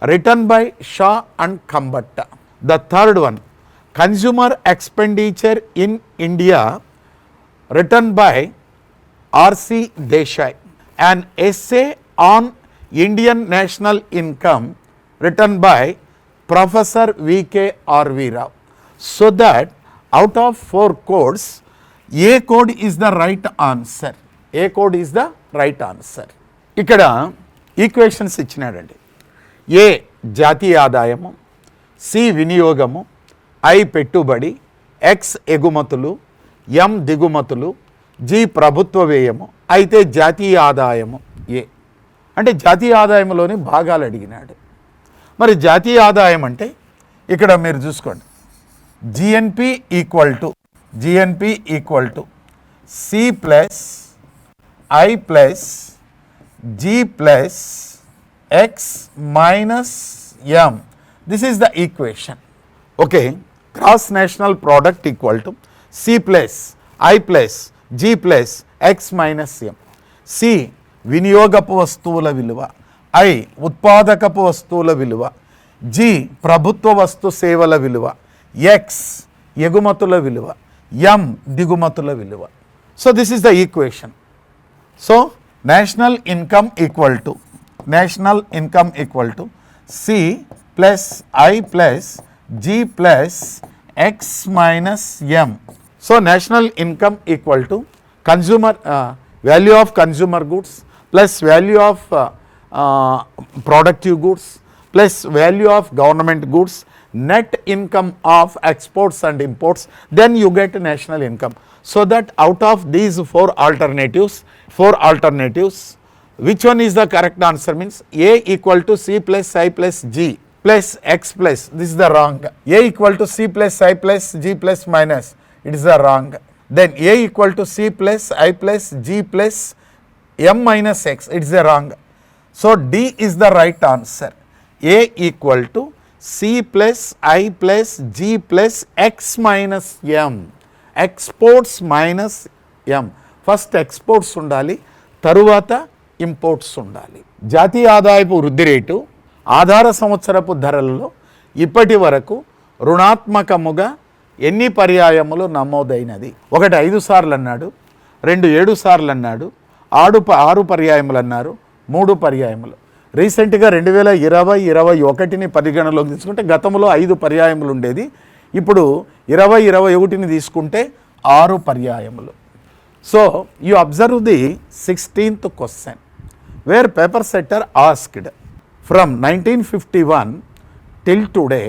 written by Shah and Kambatta. The third one, Consumer Expenditure in India, written by R.C. Desai. An essay on Indian national income, written by Professor V.K.R.V. Rao. So that out of 4 codes, A code is the right answer. A code is the right answer. ఇక్కడ equations ఇచ్చినాడండి. ఏ జాతీయ ఆదాయము, C వినియోగము, I పెట్టుబడి, X ఎగుమతులు, ఎం దిగుమతులు, G ప్రభుత్వ వ్యయము, అయితే జాతీయ ఆదాయము ఏ. అంటే జాతీయ ఆదాయంలోని భాగాలు అడిగినాడు. మరి జాతీయ ఆదాయం అంటే ఇక్కడ మీరు చూసుకోండి, GNP equal to C plus I plus G plus X minus M. This is the equation. Okay, gross national product equal to C plus I plus G plus X minus M. C వినియోగపు వస్తువుల విలువ, I ఉత్పాదకపు వస్తువుల విలువ, G ప్రభుత్వ వస్తు సేవల విలువ, X ఎగుమతుల విలువ, ఎం దిగుమతుల విలువ. So this is the equation. So national income equal to C plus I plus G plus X minus M. So national income equal to consumer value of consumer goods plus value of productive goods plus value of government goods, net income of exports and imports, then you get national income. So that out of these four alternatives, which one is the correct answer? Means A equal to C plus I plus G plus X plus, this is the wrong. A equal to C plus I plus G plus minus, it is the wrong. Then A equal to C plus I plus G plus M minus X, it is the wrong. So D is the right answer. A equal to C plus I plus G plus X minus M. Exports minus M. First exports ఉండాలి, తరువాత imports ఉండాలి. జాతీయ ఆదాయపు వృద్ధి rate ఆధార సంవత్సరపు ధరలలో ఇప్పటి వరకు రుణాత్మకముగా ఎన్ని పర్యాయములు నమోదైనది? ఒకటి 5 సార్లు అన్నాడు, 2 7 సార్లు అన్నాడు, 6 పర్యాయములు అన్నారు, 3 పర్యాయములు. రీసెంట్గా 2020-21 పరిగణలోకి తీసుకుంటే గతంలో 5 పర్యాయములు ఉండేది, ఇప్పుడు 2021 తీసుకుంటే 6 పర్యాయములు. So you observe the 16th question where paper setter asked from 1951 till today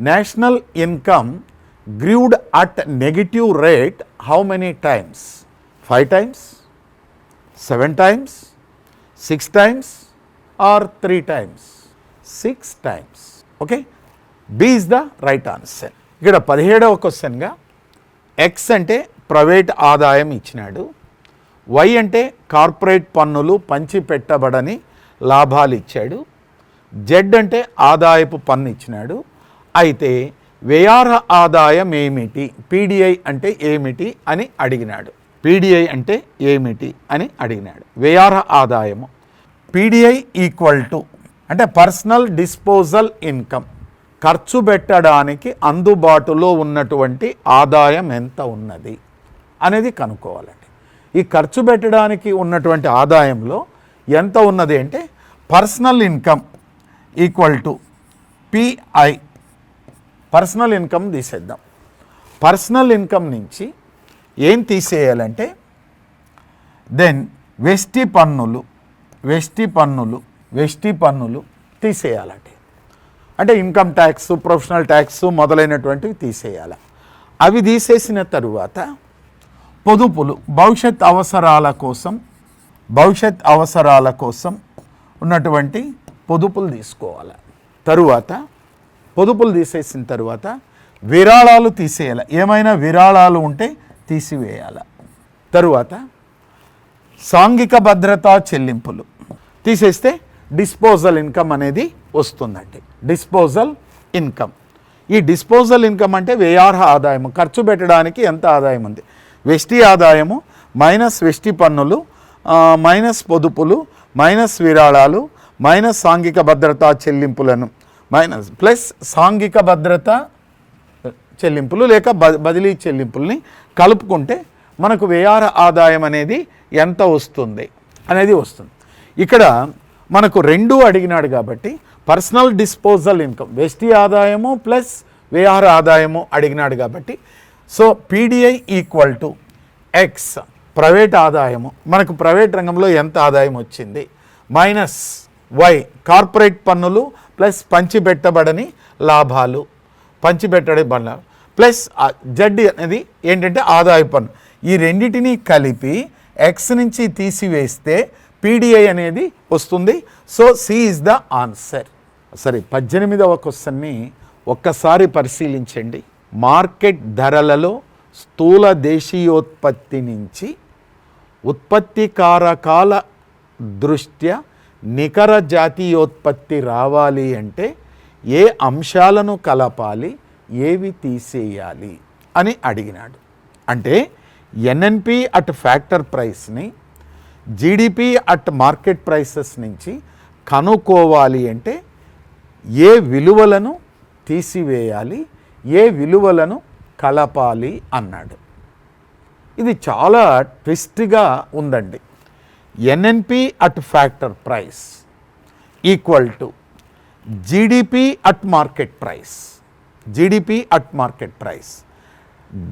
national income grew at negative rate how many times? 5 times, 7 times, 6 times or 3 times? 6 times. Okay, B is the right answer. ఇక్కడ 17వ క్వశ్చన్గా X అంటే private ఆదాయం ఇచ్చినాడు, why అంటే corporate పన్నులు పంచిపెట్టబడని లాభాలు ఇచ్చాడు, Z అంటే ఆదాయపు పన్ను ఇచ్చినాడు. అయితే వ్యయార్హ ఆదాయం ఏమిటి, పీడిఐ అంటే ఏమిటి అని అడిగినాడు. పీడిఐ అంటే ఏమిటి అని అడిగినాడు. వ్యయార్హ ఆదాయము పీడిఐ ఈక్వల్ టు అంటే పర్సనల్ డిస్పోజల్ ఇన్కమ్, ఖర్చు పెట్టడానికి అందుబాటులో ఉన్నటువంటి ఆదాయం ఎంత ఉన్నది అనేది కనుక్కోవాలండి. ఈ ఖర్చు పెట్టడానికి ఉన్నటువంటి ఆదాయంలో ఎంత ఉన్నది అంటే personal income equal to pi. Personal income తీసేద్దాం. పర్సనల్ ఇన్కమ్ నుంచి ఏం తీసేయాలంటే దెన్ వెస్టి పన్నులు తీసేయాలంటే అంటే ఇన్కమ్ ట్యాక్స్, ప్రొఫెషనల్ ట్యాక్స్ మొదలైనటువంటివి తీసేయాలి. అవి తీసేసిన తరువాత పొదుపులు, భవిష్యత్ అవసరాల కోసం ఉన్నటువంటి పొదుపులు తీసుకోవాలి. తరువాత పొదుపులు తీసేసిన తరువాత విరాళాలు తీసేయాలి, ఏమైనా విరాళాలు ఉంటే తీసివేయాలి. తరువాత సాంఘిక భద్రతా చెల్లింపులు తీసేస్తే డిస్పోజల్ ఇన్కమ్ అనేది వస్తుందండి. డిస్పోజల్ ఇన్కమ్, ఈ డిస్పోజల్ ఇన్కమ్ అంటే వ్యయార్హ ఆదాయము, ఖర్చు పెట్టడానికి ఎంత ఆదాయం ఉంది. వెస్టి ఆదాయము మైనస్ వెస్టి పన్నులు మైనస్ పొదుపులు మైనస్ విరాళాలు మైనస్ సాంఘిక భద్రతా చెల్లింపులను మైనస్ ప్లస్ సాంఘిక భద్రత చెల్లింపులు లేక బదిలీ చెల్లింపుల్ని కలుపుకుంటే మనకు వ్యయార్హ ఆదాయం అనేది ఎంత వస్తుంది అనేది వస్తుంది. ఇక్కడ మనకు 2 అడిగినాడు కాబట్టి పర్సనల్ డిస్పోజల్ ఇన్కమ్ వెస్టి ఆదాయము ప్లస్ వ్యయార్హ ఆదాయము అడిగినాడు కాబట్టి so PDI equal to X private ఆదాయము, మనకు ప్రైవేట్ రంగంలో ఎంత ఆదాయం వచ్చింది, మైనస్ వై కార్పొరేట్ పన్నులు ప్లస్ పంచిపెట్టబడని లాభాలు, పంచిపెట్టబడి పన్ను ప్లస్ జడ్ అనేది ఏంటంటే ఆదాయ పన్ను. ఈ రెండింటినీ కలిపి ఎక్స్ నుంచి తీసివేస్తే పీడిఐ అనేది వస్తుంది. So C is the answer. సరే, 18వ క్వశ్చన్ని ఒక్కసారి పరిశీలించండి. మార్కెట్ ధరలలో స్థూల దేశీయోత్పత్తి నుంచి ఉత్పత్తి కారకాల దృష్ట్యా నికర జాతీయోత్పత్తి రావాలి అంటే ఏ అంశాలను కలపాలి, ఏవి తీసేయాలి అని అడిగినాడు. అంటే ఎన్ఎన్పి అట్ ఫ్యాక్టర్ ప్రైస్ని జీడిపి అట్ మార్కెట్ ప్రైసెస్ నుంచి కనుక్కోవాలి అంటే ఏ విలువలను తీసివేయాలి, ఏ విలువలను కలపాలి అన్నాడు. ఇది చాలా ట్విస్ట్గా ఉందండి. NNP at factor price equal to GDP at market price, GDP at market price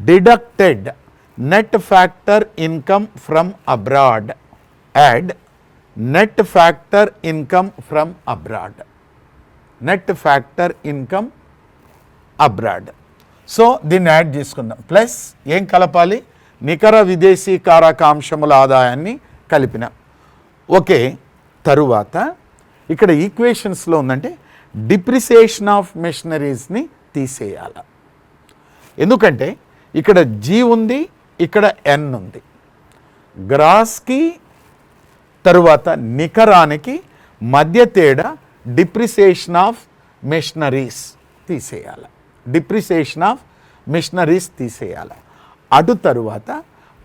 deducted net factor income from abroad add net factor income from abroad, net factor income abroad. So దీన్ని add చేసుకుందాం. Plus ఏం కలపాలి, నికర విదేశీ కారకాంశముల ఆదాయాన్ని కలిపిన. Okay, తరువాత ఇక్కడ ఈక్వేషన్స్లో ఉందంటే డిప్రిసియేషన్ ఆఫ్ మెషినరీస్ని తీసేయాల. ఎందుకంటే ఇక్కడ జీ ఉంది, ఇక్కడ ఎన్ ఉంది. గ్రాస్కి తరువాత నికరానికి మధ్య తేడా డిప్రిసియేషన్ ఆఫ్ మెషినరీస్ తీసేయాలి, డిప్రిసియేషన్ ఆఫ్ మెషినరీస్ తీసేయాలి. అటు తరువాత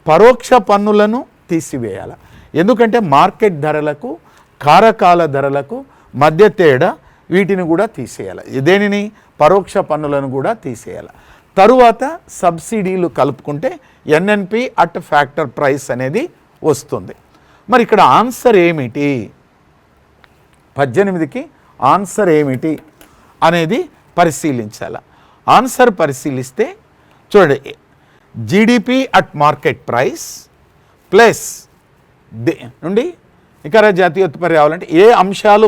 పరోక్ష పన్నులను తీసివేయాలి. ఎందుకంటే మార్కెట్ ధరలకు కారకాల ధరలకు మధ్య తేడా, వీటిని కూడా తీసేయాలి. దేనిని, పరోక్ష పన్నులను కూడా తీసేయాలి. తరువాత సబ్సిడీలు కలుపుకుంటే ఎన్ఎన్పి అట్ ఫ్యాక్టర్ ప్రైస్ అనేది వస్తుంది. మరి ఇక్కడ ఆన్సర్ ఏమిటి, 18కి ఆన్సర్ ఏమిటి అనేది పరిశీలించాలి. ఆన్సర్ పరిశీలిస్తే చూడండి, GDP at market price plus నుండి నికర జాతీయోత్పత్తి రావాలంటే ఏ అంశాలు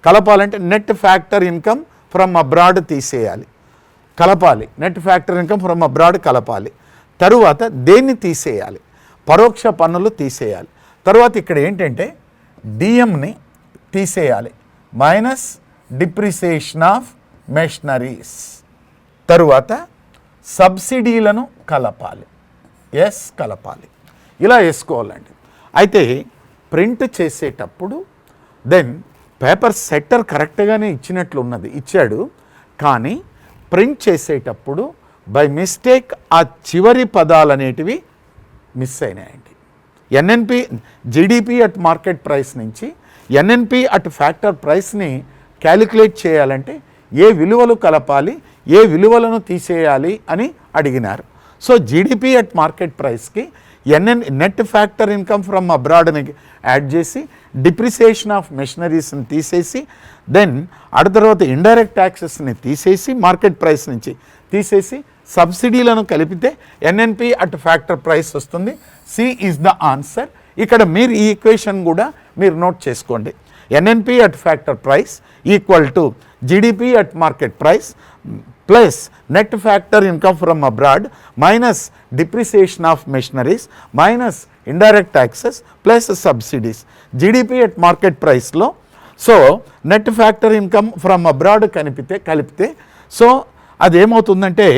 కలపాలంటే net factor income from abroad తీసేయాలి, కలపాలి. Net factor income from abroad కలపాలి. తరువాత దేన్ని తీసేయాలి, పరోక్ష పన్నులు తీసేయాలి. తరువాత ఇక్కడ ఏంటంటే డిఎంని తీసేయాలి, మైనస్ డిప్రిసియేషన్ ఆఫ్ మెషినరీస్. తరువాత సబ్సిడీలను కలపాలి, ఎస్ కలపాలి. ఇలా వేసుకోవాలండి. అయితే ప్రింట్ చేసేటప్పుడు దెన్ పేపర్ సెట్టర్ కరెక్ట్గానే ఇచ్చాడు, కానీ ప్రింట్ చేసేటప్పుడు బై మిస్టేక్ ఆ చివరి పదాలు అనేటివి మిస్ అయినాయండి. NNP GDP at market price నుంచి ఎన్ఎన్పి అట్ ఫ్యాక్టర్ ప్రైస్ని క్యాలిక్యులేట్ చేయాలంటే ఏ విలువలు కలపాలి, ఏ విలువలను తీసేయాలి అని అడిగినారు. సో జీడిపి అట్ మార్కెట్ ప్రైస్కి నెట్ ఫ్యాక్టర్ ఇన్కమ్ ఫ్రమ్ అబ్రాడ్ని యాడ్ చేసి డిప్రిసియేషన్ ఆఫ్ మెషినరీస్ని తీసేసి దెన్ తర్వాత ఇండైరెక్ట్ ట్యాక్సెస్ని తీసేసి మార్కెట్ ప్రైస్ నుంచి తీసేసి సబ్సిడీలను కలిపితే ఎన్ఎన్పి అట్ ఫ్యాక్టర్ ప్రైస్ వస్తుంది. C is the answer. ఇక్కడ మీరు ఈ ఈక్వేషన్ కూడా మీరు నోట్ చేసుకోండి. NNP at factor price equal to GDP at market price plus net factor income from abroad minus depreciation of machineries minus indirect taxes plus subsidies. GDP at market ప్రైస్లో so net factor income from abroad కలిపితే so అదేమవుతుందంటే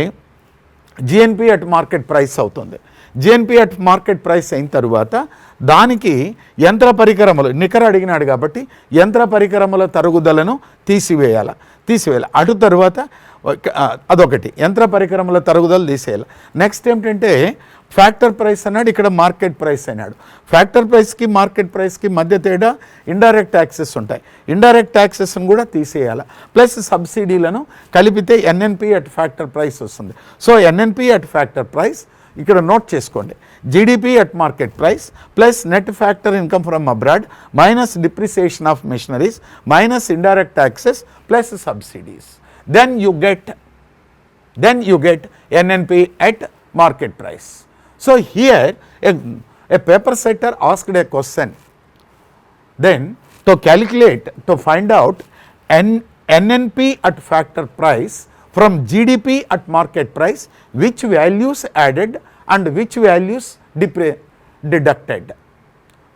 GNP at market price అవుతుంది. GNP at market price అయిన తరువాత దానికి యంత్ర పరికరములు నికర అడిగినాడు కాబట్టి యంత్ర పరికరముల తరుగుదలను తీసివేయాలి. అటు తరువాత అదొకటి, యంత్ర పరికరముల తరుగుదల తీసేయాలి. నెక్స్ట్ ఏంటంటే ఫ్యాక్టర్ ప్రైస్ అన్నాడు, ఇక్కడ మార్కెట్ ప్రైస్ అన్నాడు. ఫ్యాక్టర్ ప్రైస్కి మార్కెట్ ప్రైస్కి మధ్య తేడా ఇండైరెక్ట్ ట్యాక్సెస్ ఉంటాయి, ఇండైరెక్ట్ ట్యాక్సెస్ని కూడా తీసేయాలి. ప్లస్ సబ్సిడీలను కలిపితే ఎన్ఎన్పి అట్ ఫ్యాక్టర్ ప్రైస్ వస్తుంది. So NNP at factor price ఇక్కడ నోట్ చేసుకోండి, GDP at market price plus net factor income from abroad minus depreciation of machineries minus indirect taxes plus subsidies. Then you get NNP at market price. So here A paper setter asked a question. Then to calculate, to find out NNP at factor price from GDP at market price, which values added and which values deducted.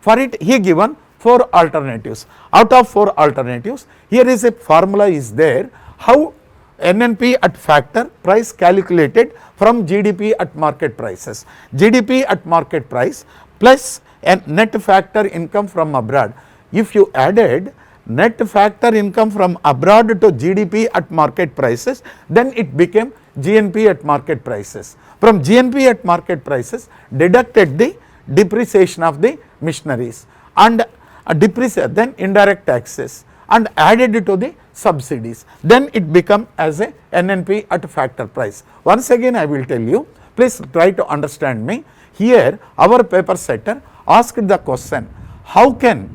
For it, he given 4 alternatives. Out of 4 alternatives, here is a formula is there how NNP at factor price calculated from GDP at market prices. GDP at market price plus a net factor income from abroad. If you added net factor income from abroad to GDP at market prices, then it became GNP at market prices. From GNP at market prices, deducted the depreciation of the machineries and then indirect taxes and added it to the subsidies. Then it become as a NNP at factor price. Once again I will tell you, please try to understand me. Here our paper setter asked the question, how can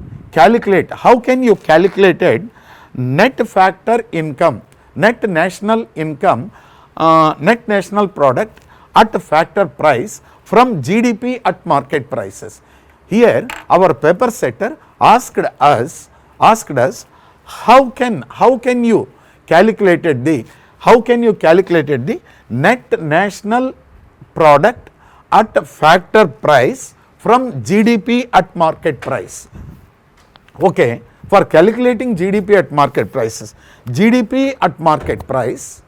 you calculate net factor income, net national income, net national product at factor price from GDP at market prices. Here our paper setter asked us how can you calculated the net national product at factor price from GDP at market price. Okay, for calculating GDP at market prices, GDP at marketplace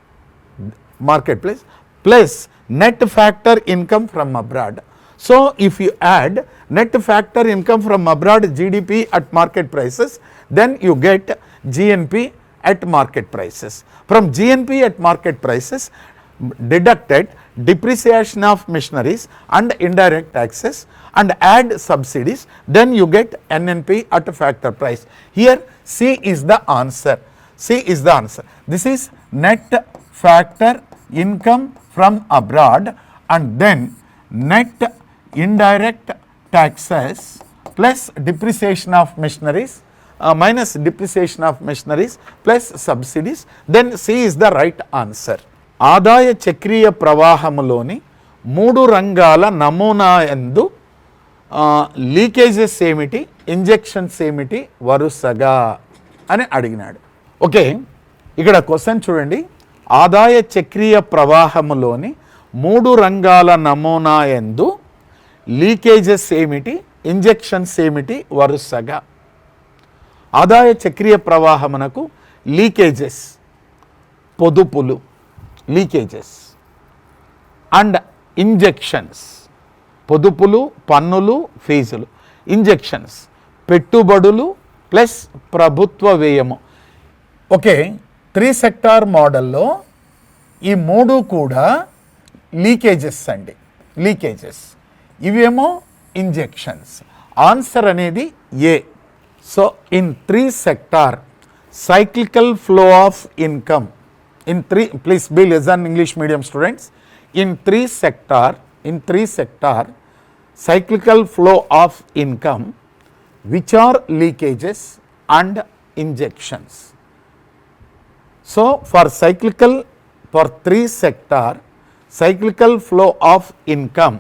plus net factor income from abroad. So if you add net factor income from abroad GDP at market prices, then you get GNP at market prices. From GNP at market prices, deducted depreciation of machineries and indirect taxes and add subsidies, then you get NNP at factor price. Here C is the answer. This is net factor income from abroad and then net indirect taxes plus depreciation of machineries minus depreciation of machineries plus subsidies, then C is the right answer. ఆదాయ చక్రీయ ప్రవాహములోని 3 రంగాల నమూనా యందు leakages ఏమిటి, injections ఏమిటి వరుసగా అని అడిగినాడు. Okay, ఇక్కడ క్వశ్చన్ చూడండి. ఆదాయ చక్రీయ ప్రవాహములోని 3 రంగాల నమూనా యందు లీకేజెస్ ఏమిటి, ఇంజెక్షన్స్ ఏమిటి వరుసగా. ఆదాయ చక్రీయ ప్రవాహమునకు లీకేజెస్ పొదుపులు, లీకేజెస్ అండ్ ఇంజెక్షన్స్, పొదుపులు, పన్నులు, ఫీజులు, ఇంజెక్షన్స్ పెట్టుబడులు ప్లస్ ప్రభుత్వ వ్యయము. ఓకే, 3 సెక్టార్ మోడల్లో ఈ 3 కూడా లీకేజెస్ అండి, లీకేజెస్. ఇవేమో ఇంజెక్షన్స్. ఆన్సర్ అనేది A. So in 3 sector cyclical flow of income, in 3, please be listen English medium students, in 3 sector cyclical flow of income, which are leakages and injections. So for 3 sector cyclical flow of income,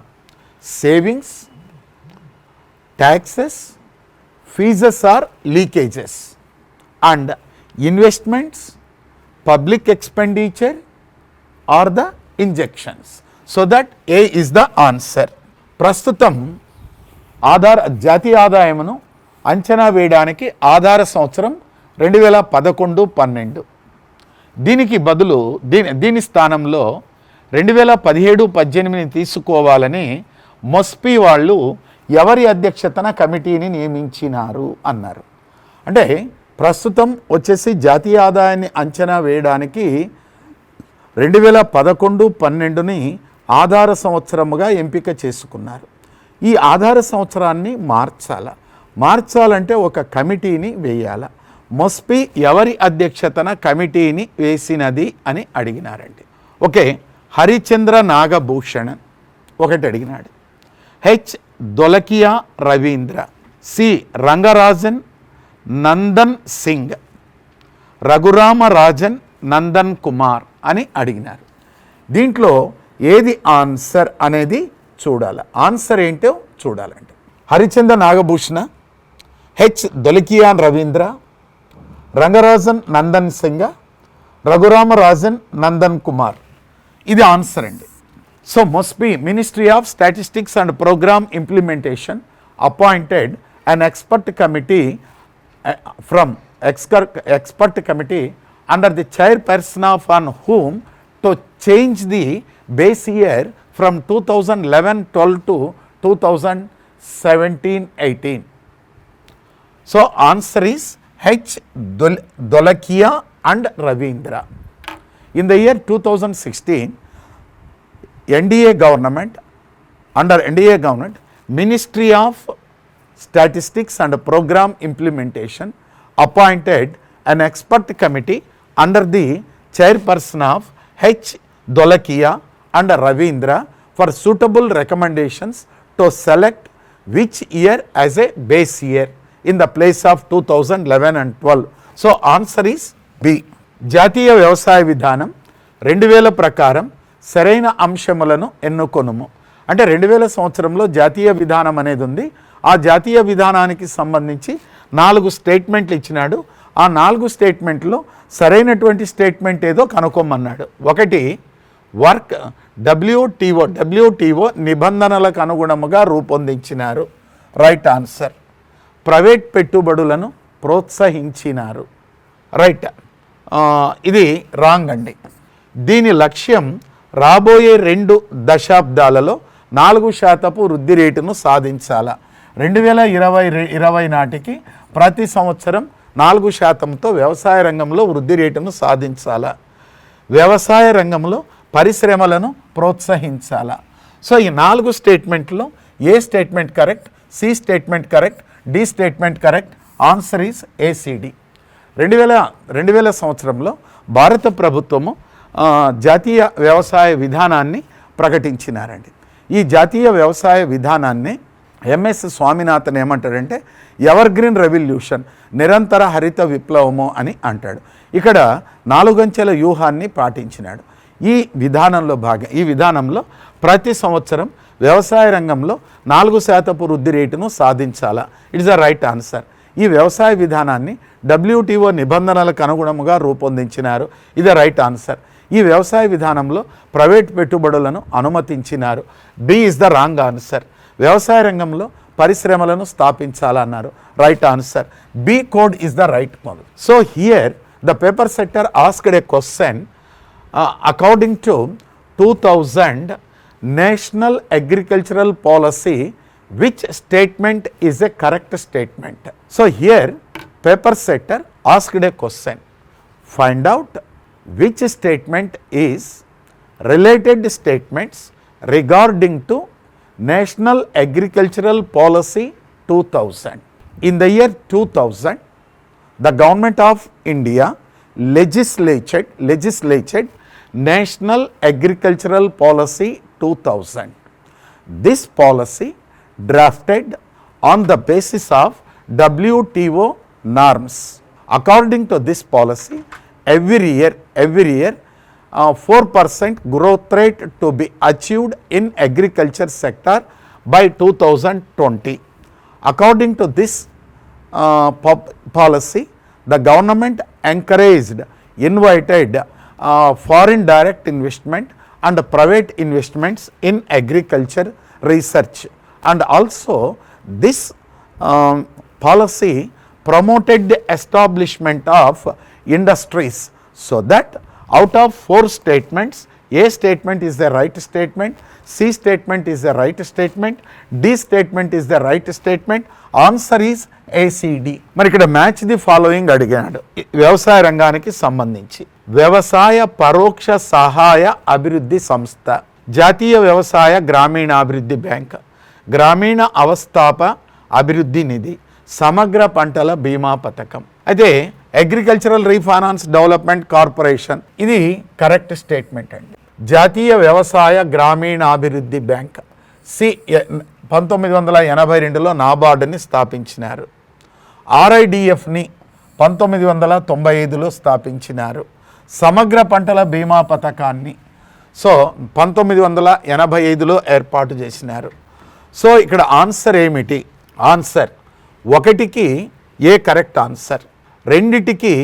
savings, taxes, fees are leakages and investments, public expenditure are the injections. So that A is the answer. ప్రస్తుతం జాతీయ ఆదాయమును అంచనా వేయడానికి ఆధార సంవత్సరం 2011-12. దీనికి బదులు దీని స్థానంలో 2017-18 తీసుకోవాలని మొస్పీ వాళ్ళు ఎవరి అధ్యక్షతన కమిటీని నియమించినారు అన్నారు. అంటే ప్రస్తుతం వచ్చేసి జాతీయ ఆదాయాన్ని అంచనా వేయడానికి 2011-12ని ఆధార సంవత్సరముగా ఎంపిక చేసుకున్నారు. ఈ ఆధార సంవత్సరాన్ని మార్చాలంటే ఒక కమిటీని వేయాల. మొస్పీ ఎవరి అధ్యక్షతన కమిటీని వేసినది అని అడిగినారండి. ఓకే, హరిచంద్ర నాగభూషణ్ ఒకటి అడిగినాడు, హెచ్ దొలకియా రవీంద్ర, సి రంగరాజన్ నందన్ సింగ్, రఘురామరాజన్ నందన్ కుమార్ అని అడిగినారు. దీంట్లో ఏది ఆన్సర్ అనేది చూడాలి. ఆన్సర్ ఏంటో చూడాలండి. హరిచంద్ర నాగభూషణ, హెచ్ దొలకియాన్ రవీంద్ర, రంగరాజన్ నందన్ సింగ, రఘురామరాజన్ నందన్ కుమార్. ఇది ఆన్సర్ అండి. So must be ministry of statistics and programme implementation appointed an expert committee from expert committee under the chairperson of on whom to change the base year from 2011-12 to 2017-18. So answer is H. Dolakia and Ravindra. In the year 2016, NDA government, under NDA government, Ministry of Statistics and Program Implementation appointed an expert committee under the chairperson of H. Dolakia and Ravindra for suitable recommendations to select which year as a base year in the place of 2011 and 12. So answer is B. జాతీయ వ్యవసాయ విధానం 2000 ప్రకారం సరైన అంశములను ఎన్నుకొనుము. అంటే 2000 సంవత్సరంలో జాతీయ విధానం అనేది ఉంది. ఆ జాతీయ విధానానికి సంబంధించి 4 స్టేట్మెంట్లు ఇచ్చినాడు. ఆ 4 స్టేట్మెంట్లో సరైనటువంటి స్టేట్మెంట్ ఏదో కనుక్కోమన్నాడు. ఒకటి వర్క్ డబ్ల్యూటీఓ నిబంధనలకు అనుగుణముగా రూపొందించినారు, రైట్ ఆన్సర్. ప్రైవేట్ పెట్టుబడులను ప్రోత్సహించినారు, రైట్. ఇది రాంగ్ అండి. దీని లక్ష్యం రాబోయే 2 దశాబ్దాలలో 4% వృద్ధి రేటును సాధించాలా. 2020 నాటికి ప్రతి సంవత్సరం 4%తో వ్యవసాయ రంగంలో వృద్ధి రేటును సాధించాలా. వ్యవసాయ రంగంలో పరిశ్రమలను ప్రోత్సహించాలా. సో ఈ 4 స్టేట్మెంట్లో A statement correct? C statement correct, D statement correct. Answer is ACD. 2000 సంవత్సరంలో భారత ప్రభుత్వము జాతీయ వ్యవసాయ విధానాన్ని ప్రకటించినారండి. ఈ జాతీయ వ్యవసాయ విధానాన్ని ఎంఎస్ స్వామినాథన్ ఏమంటాడంటే ఎవర్ గ్రీన్ రెవల్యూషన్, నిరంతర హరిత విప్లవము అని అంటాడు. ఇక్కడ 4 అంచెల వ్యూహాన్ని పాటించినాడు. ఈ విధానంలో ప్రతి సంవత్సరం వ్యవసాయ రంగంలో 4% వృద్ధి రేటును సాధించాలా. It's the right answer. ఈ వ్యవసాయ విధానాన్ని WTO నిబంధనలకు అనుగుణముగా రూపొందించినారు. ఇది రైట్ ఆన్సర్. ఈ వ్యవసాయ విధానంలో ప్రైవేట్ పెట్టుబడులను అనుమతించినారు. B is the wrong answer. వ్యవసాయ రంగంలో పరిశ్రమలను స్థాపించాలన్నారు, right answer. B code is the right code. So here the paper setter asked a question according to 2000 national agricultural policy which statement is a correct statement. So here paper setter asked a question, find out which statement is related statements regarding to National Agricultural Policy 2000. In the year 2000, the government of India legislated National Agricultural Policy 2000. This policy drafted on the basis of WTO norms. According to this policy, every year 4% growth rate to be achieved in agriculture sector by 2020. According to this policy, the government encouraged, invited foreign direct investment and private investments in agriculture research. And also this policy promoted the establishment of industries, so that out of 4 statements, A statement is the right statement, C statement is the right statement, D statement is the right statement. Answer is ACD. మరి ఇక్కడ match the following అడిగాడు వ్యవసాయ రంగానికి సంబంధించి. వ్యవసాయ పరోక్ష సహాయ అభివృద్ధి సంస్థ, జాతీయ వ్యవసాయ గ్రామీణాభివృద్ధి బ్యాంక్, గ్రామీణ అవస్థాప అభివృద్ధి నిధి, సమగ్ర పంటల బీమా పథకం. అయితే అగ్రికల్చరల్ రీఫైనాన్స్ డెవలప్మెంట్ కార్పొరేషన్, ఇది కరెక్ట్ స్టేట్మెంట్ అండి. జాతీయ వ్యవసాయ గ్రామీణాభివృద్ధి బ్యాంక్, 1982లో నాబార్డుని స్థాపించినారు. RIDFని 1995లో స్థాపించినారు. సమగ్ర పంటల బీమా పథకాన్ని 1985లో ఏర్పాటు చేసినారు. సో ఇక్కడ ఆన్సర్ ఏమిటి ఆన్సర్ ఒకటికి ఏ కరెక్ట్ ఆన్సర్, రెండిటికి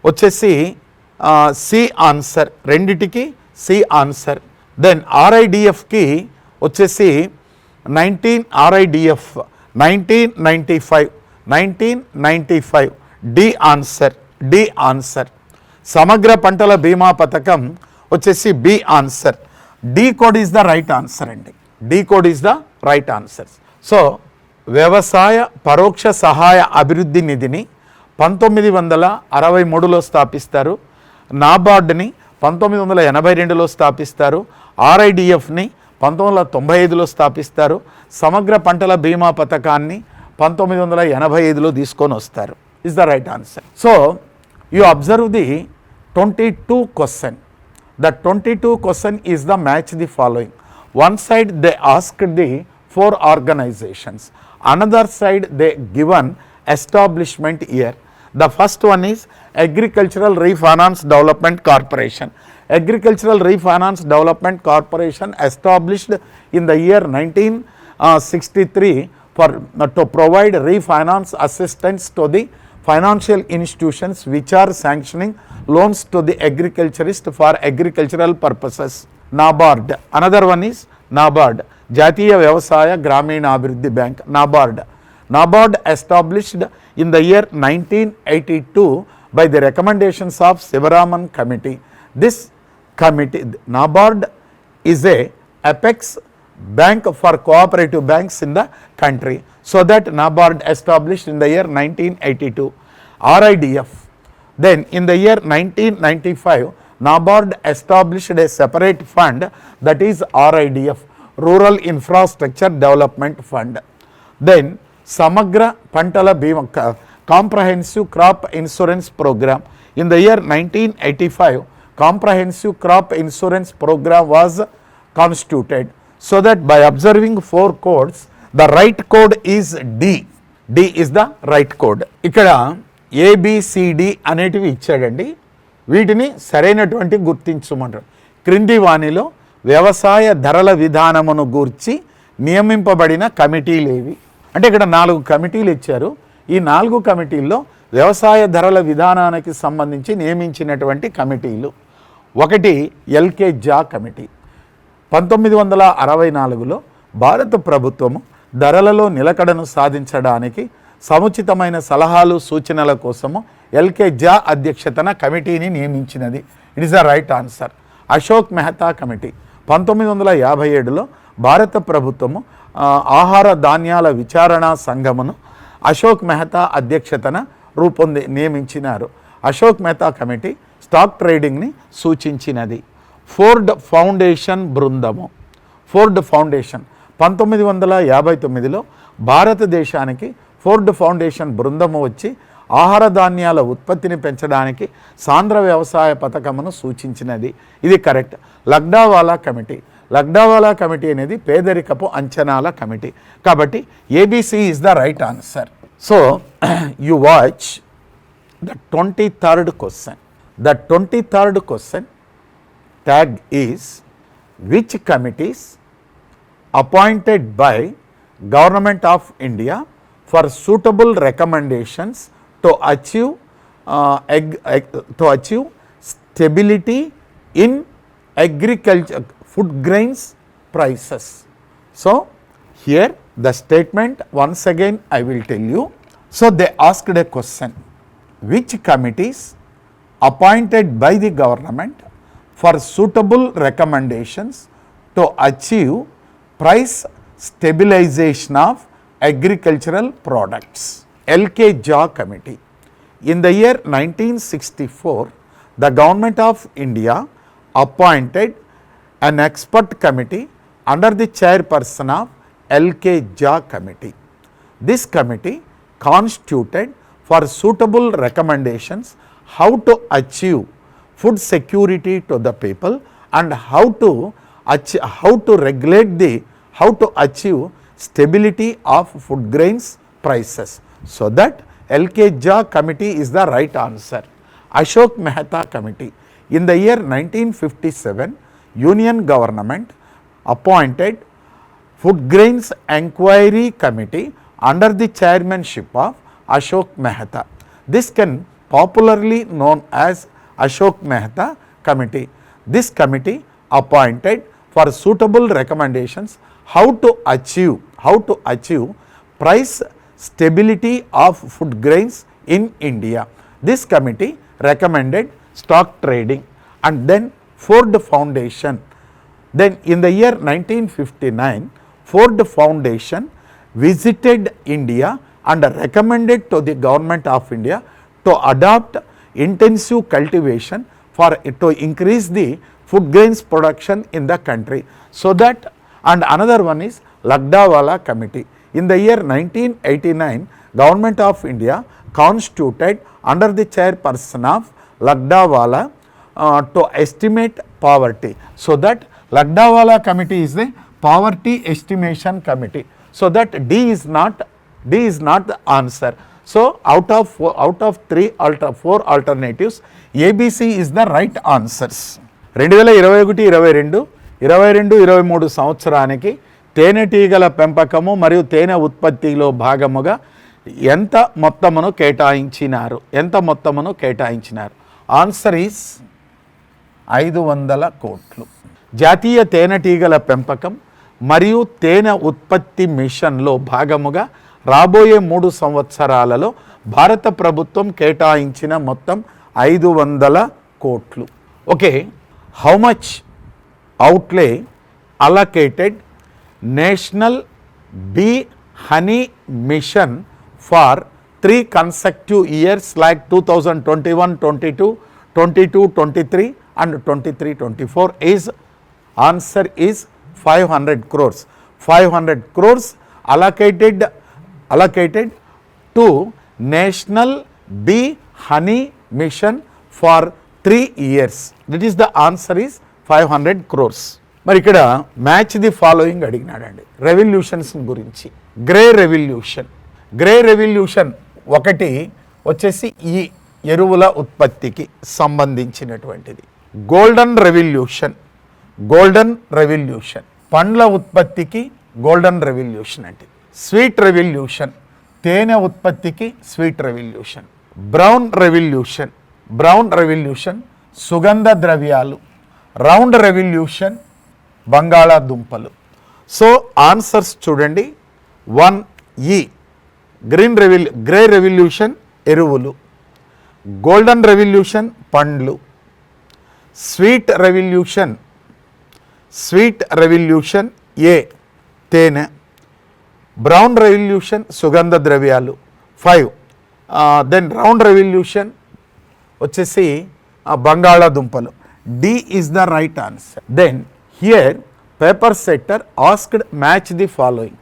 వచ్చేసి సి ఆన్సర్, రెండిటికి సి ఆన్సర్. దెన్ ఆర్ఐడిఎఫ్కి వచ్చేసి 1995 డి ఆన్సర్, డి ఆన్సర్. సమగ్ర పంటల బీమా పథకం వచ్చేసి B answer. D code is the right answer అండి, D code is the right answer. So వ్యవసాయ పరోక్ష సహాయ అభివృద్ధి నిధిని 1963లో స్థాపిస్తారు, నాబార్డ్ని 1982లో స్థాపిస్తారు, ఆర్ఐడిఎఫ్ని 1995లో స్థాపిస్తారు, సమగ్ర పంటల బీమా పథకాన్ని 1985లో తీసుకొని వస్తారు. Is the right answer. So you observe the 22 question. The 22 question is the match the following. One side they asked the 4 organizations, another side they given establishment year. The first one is Agricultural Refinance Development Corporation. Agricultural Refinance Development Corporation established in the year 1963 to provide refinance assistance to the financial institutions which are sanctioning loans to the agriculturist for agricultural purposes. NABARD. Another one is NABARD, Jatiya Vyavasaya Grameen Abhiruddhi Bank. NABARD. NABARD established in the year 1982 by the recommendations of Sivaraman Committee. This committee, NABARD is a apex bank for cooperative banks in the country. So that NABARD established in the year 1982. RIDF. Then in the year 1995, NABARD established a separate fund, that is RIDF, Rural Infrastructure Development Fund. Then Samagra Pantala Bima Comprehensive Crop Insurance Program. In the year 1985, Comprehensive Crop Insurance Program was constituted. So that by observing 4 codes, the right code is D. D is the right code. ఇక్కడ ABCD అనేటివి ఇచ్చాడండి, వీటిని సరైనటువంటి గుర్తించమంటారు. క్రింది వాణిలో వ్యవసాయ ధరల విధానమును గూర్చి నియమింపబడిన కమిటీలేవి అంటే ఇక్కడ 4 కమిటీలు ఇచ్చారు. ఈ 4 కమిటీల్లో వ్యవసాయ ధరల విధానానికి సంబంధించి నియమించినటువంటి కమిటీలు. ఒకటి ఎల్కే జా కమిటీ. 1964లో భారత ప్రభుత్వము ధరలలో నిలకడను సాధించడానికి సముచితమైన సలహాలు సూచనల కోసము ఎల్కే జా అధ్యక్షతన కమిటీని నియమించినది. It is the right answer. Ashok Mehta committee. 1957లో భారత ప్రభుత్వము ఆహార ధాన్యాల విచారణ సంఘమును అశోక్ మెహతా అధ్యక్షతన నియమించినారు. అశోక్ మెహతా కమిటీ స్టాక్ ట్రేడింగ్ని సూచించినది. ఫోర్డ్ ఫౌండేషన్ బృందము. ఫోర్డ్ ఫౌండేషన్ 1959లో భారతదేశానికి ఫోర్డ్ ఫౌండేషన్ బృందము వచ్చి ఆహార ధాన్యాల ఉత్పత్తిని పెంచడానికి సాంద్ర వ్యవసాయ పథకమును సూచించినది. ఇది correct. Lakdawala committee. Lakdawala committee అనేది పేదరికపు అంచనాల కమిటీ. కాబట్టి ABC is the right answer. So you watch the 23rd question. The 23rd question tag is which committees appointed by Government of India for suitable recommendations to achieve stability in agriculture food grains prices. So here the statement once again I will tell you. So they asked a question, which committees appointed by the government for suitable recommendations to achieve price stabilization of agricultural products. LK Jha Committee. In the year 1964, the Government of India appointed an expert committee under the chairperson of LK Jha Committee. This committee constituted for suitable recommendations how to achieve food security to the people and how to achieve stability of food grains prices. So that LK Jha Committee is the right answer. Ashok Mehta Committee. In the year 1957, Union Government appointed Food Grains Enquiry Committee under the chairmanship of Ashok Mehta. This can popularly known as Ashok Mehta Committee. This committee appointed for suitable recommendations how to achieve price stability of food grains in India. This committee recommended stock trading. And then Ford Foundation. Then in the year 1959, Ford Foundation visited India and recommended to the government of India to adopt intensive cultivation to increase the food grains production in the country. So that, and another one is Lagdawala Committee. In the year 1989, Government of India constituted under the chairperson of Lagdawala to estimate poverty. So that Lagdawala Committee is the poverty estimation committee. So that D is not the answer. So out of 4 alternatives, ABC is the right answers. 2021-22 సంవత్సరానికి తేనెటీగల పెంపకము మరియు తేనె ఉత్పత్తిలో భాగముగా ఎంత మొత్తమును కేటాయించినారు? Answer is 500 కోట్లు. జాతీయ తేనెటీగల పెంపకం మరియు తేనె ఉత్పత్తి మిషన్లో భాగముగా రాబోయే 3 సంవత్సరాలలో భారత ప్రభుత్వం కేటాయించిన మొత్తం 500 కోట్లు. Okay, how much outlay allocated National Bee Honey Mission for 3 consecutive years like 2021-22, 22-23 and 23-24 is answer is 500 crores. 500 crores allocated to National Bee Honey Mission for 3 years. That is the answer is 500 crores. మరి ఇక్కడ match the following అడిగినాడండి revolutions గురించి. Grey revolution ఒకటి వచ్చేసి ఈ ఎరువుల ఉత్పత్తికి సంబంధించినటువంటిది. Golden revolution పండ్ల ఉత్పత్తికి గోల్డెన్ రెవల్యూషన్ అంటే. స్వీట్ రెవల్యూషన్ తేనె ఉత్పత్తికి స్వీట్ రెవల్యూషన్. బ్రౌన్ రెవల్యూషన్ సుగంధ ద్రవ్యాలు. రౌండ్ రెవల్యూషన్ బంగాళాదుంపలు. సో ఆన్సర్స్ చూడండి. 1E గ్రే రెవల్యూషన్ ఎరువులు, గోల్డెన్ రెవల్యూషన్ పండ్లు, స్వీట్ రెవల్యూషన్ ఏ తేనె, బ్రౌన్ రెవల్యూషన్ సుగంధ ద్రవ్యాలు 5. దెన్ రౌండ్ రెవల్యూషన్ వచ్చేసి బంగాళాదుంపలు. D is the right answer. Then here paper setter asked match the following.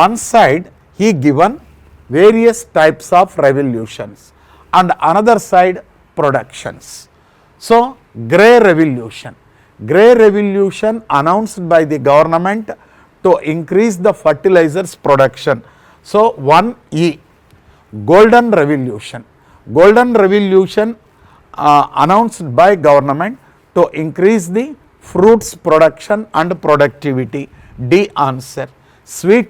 One side he given various types of revolutions and another side productions. So grey revolution announced by the government to increase the fertilizers production. So 1E. Golden revolution announced by government to increase the fruits production and productivity. D answer. Sweet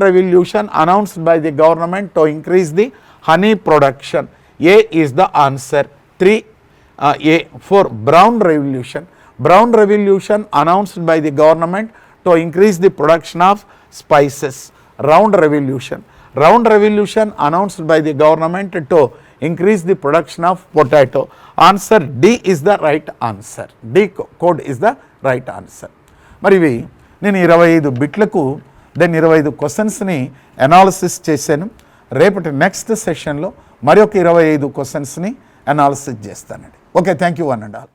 revolution announced by the government to increase the honey production. A is the answer. 3A. 4. Brown revolution announced by the government to increase the production of spices. Round revolution announced by the government to increase the production of potato. Answer D is the right answer. D code is the right answer. మరి ఇవి నేను 25 బిట్లకు then 25 క్వశ్చన్స్ని analysis చేశాను. రేపటి next సెషన్లో మరి ఒక 25 క్వశ్చన్స్ని అనాలిసిస్ చేస్తానండి. Okay, thank you one and all.